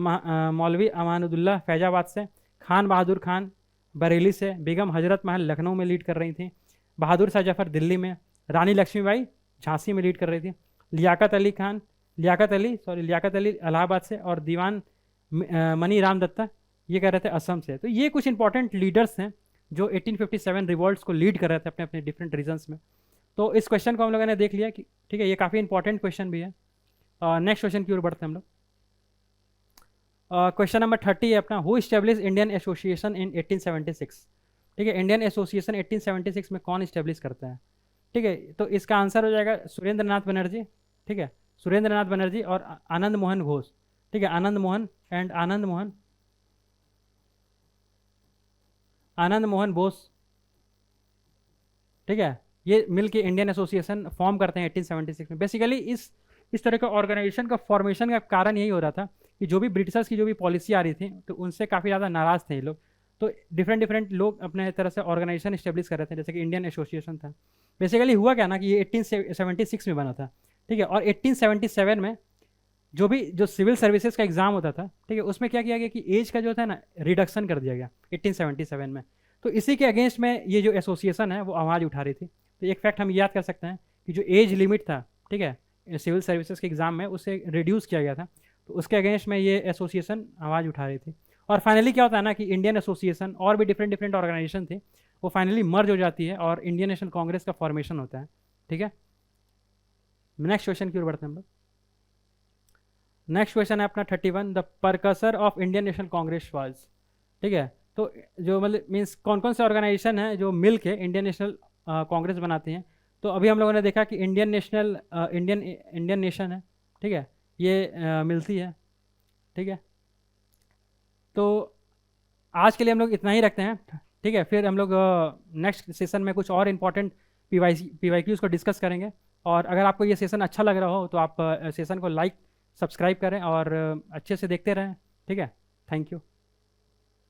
मौलवी अमानुल्लाह फैजाबाद से, खान बहादुर खान बरेली से, बेगम हजरत महल लखनऊ में लीड कर रही थी, बहादुर शाह जफर दिल्ली में, रानी लक्ष्मीबाई झांसी में लीड कर रही थी, लियाकत अली इलाहाबाद से, और दीवान मनी राम दत्ता ये कह रहे थे असम से। तो ये कुछ इंपॉर्टेंट लीडर्स हैं जो 1857 रिवॉल्ट्स को लीड कर रहे थे अपने अपने डिफरेंट रीजन्स में। तो इस क्वेश्चन को हम लोगों ने देख लिया कि ठीक है, ये काफ़ी इंपॉर्टेंट क्वेश्चन भी है। नेक्स्ट क्वेश्चन की ओर बढ़ते हैं हम लोग। क्वेश्चन नंबर 30 है अपना, who establish Indian association in 1876। ठीक है, इंडियन एसोसिएशन 1876 में कौन इस्टेब्लिश करता है? ठीक है, तो इसका आंसर हो जाएगा सुरेंद्र नाथ बनर्जी। ठीक है, सुरेंद्र नाथ बनर्जी और आनंद मोहन घोष। ठीक है, आनंद मोहन एंड आनंद मोहन बोस। ठीक है, ये मिल के इंडियन एसोसिएशन फॉर्म करते हैं 1876 में। बेसिकली इस तरह का ऑर्गेनाइजेशन का फॉर्मेशन का कारण यही हो रहा था कि जो भी ब्रिटिशर्स की जो भी पॉलिसी आ रही थी तो उनसे काफ़ी ज़्यादा नाराज़ थे ये लोग। तो डिफरेंट लोग अपने तरह से ऑर्गेनाइजेशन इस्टेब्लिश कर रहे थे, जैसे कि इंडियन एसोसिएशन था। बेसिकली हुआ क्या ना कि ये 1876 में बना था। ठीक है, और 1877 में जो सिविल सर्विसेज का एग्ज़ाम होता था, ठीक है, उसमें क्या किया गया कि एज का जो था ना रिडक्शन कर दिया गया 1877 में। तो इसी के अगेंस्ट में ये जो एसोसिएशन है वो आवाज़ उठा रही थी। तो एक फैक्ट हम याद कर सकते हैं कि जो एज लिमिट था, ठीक है, सिविल सर्विसेज के एग्ज़ाम में उसे रिड्यूस किया गया था। तो उसके अगेंस्ट में ये एसोसिएशन आवाज़ उठा रही थी। और फाइनली क्या होता है ना कि इंडियन एसोसिएशन और भी डिफरेंट ऑर्गेनाइजेशन थे, वो फाइनली मर्ज हो जाती है और इंडियन नेशनल कांग्रेस का फॉर्मेशन होता है। ठीक है, नेक्स्ट क्वेश्चन की ओर बढ़ते हैं हम लोग। नेक्स्ट क्वेश्चन है अपना 31, the precursor of Indian National Congress was. ठीक है, तो जो मतलब मीन्स कौन कौन से ऑर्गेनाइजेशन हैं जो मिल के इंडियन नेशनल कांग्रेस बनाते हैं। तो अभी हम लोगों ने देखा कि इंडियन नेशन है। ठीक है, ये मिलती है। ठीक है, तो आज के लिए हम लोग इतना ही रखते हैं। ठीक है, फिर हम लोग नेक्स्ट सेशन में कुछ और इम्पोर्टेंट PYQs को डिस्कस करेंगे। और अगर आपको ये सेशन अच्छा लग रहा हो तो आप सेशन को लाइक सब्सक्राइब करें और अच्छे से देखते रहें। ठीक है, थैंक यू।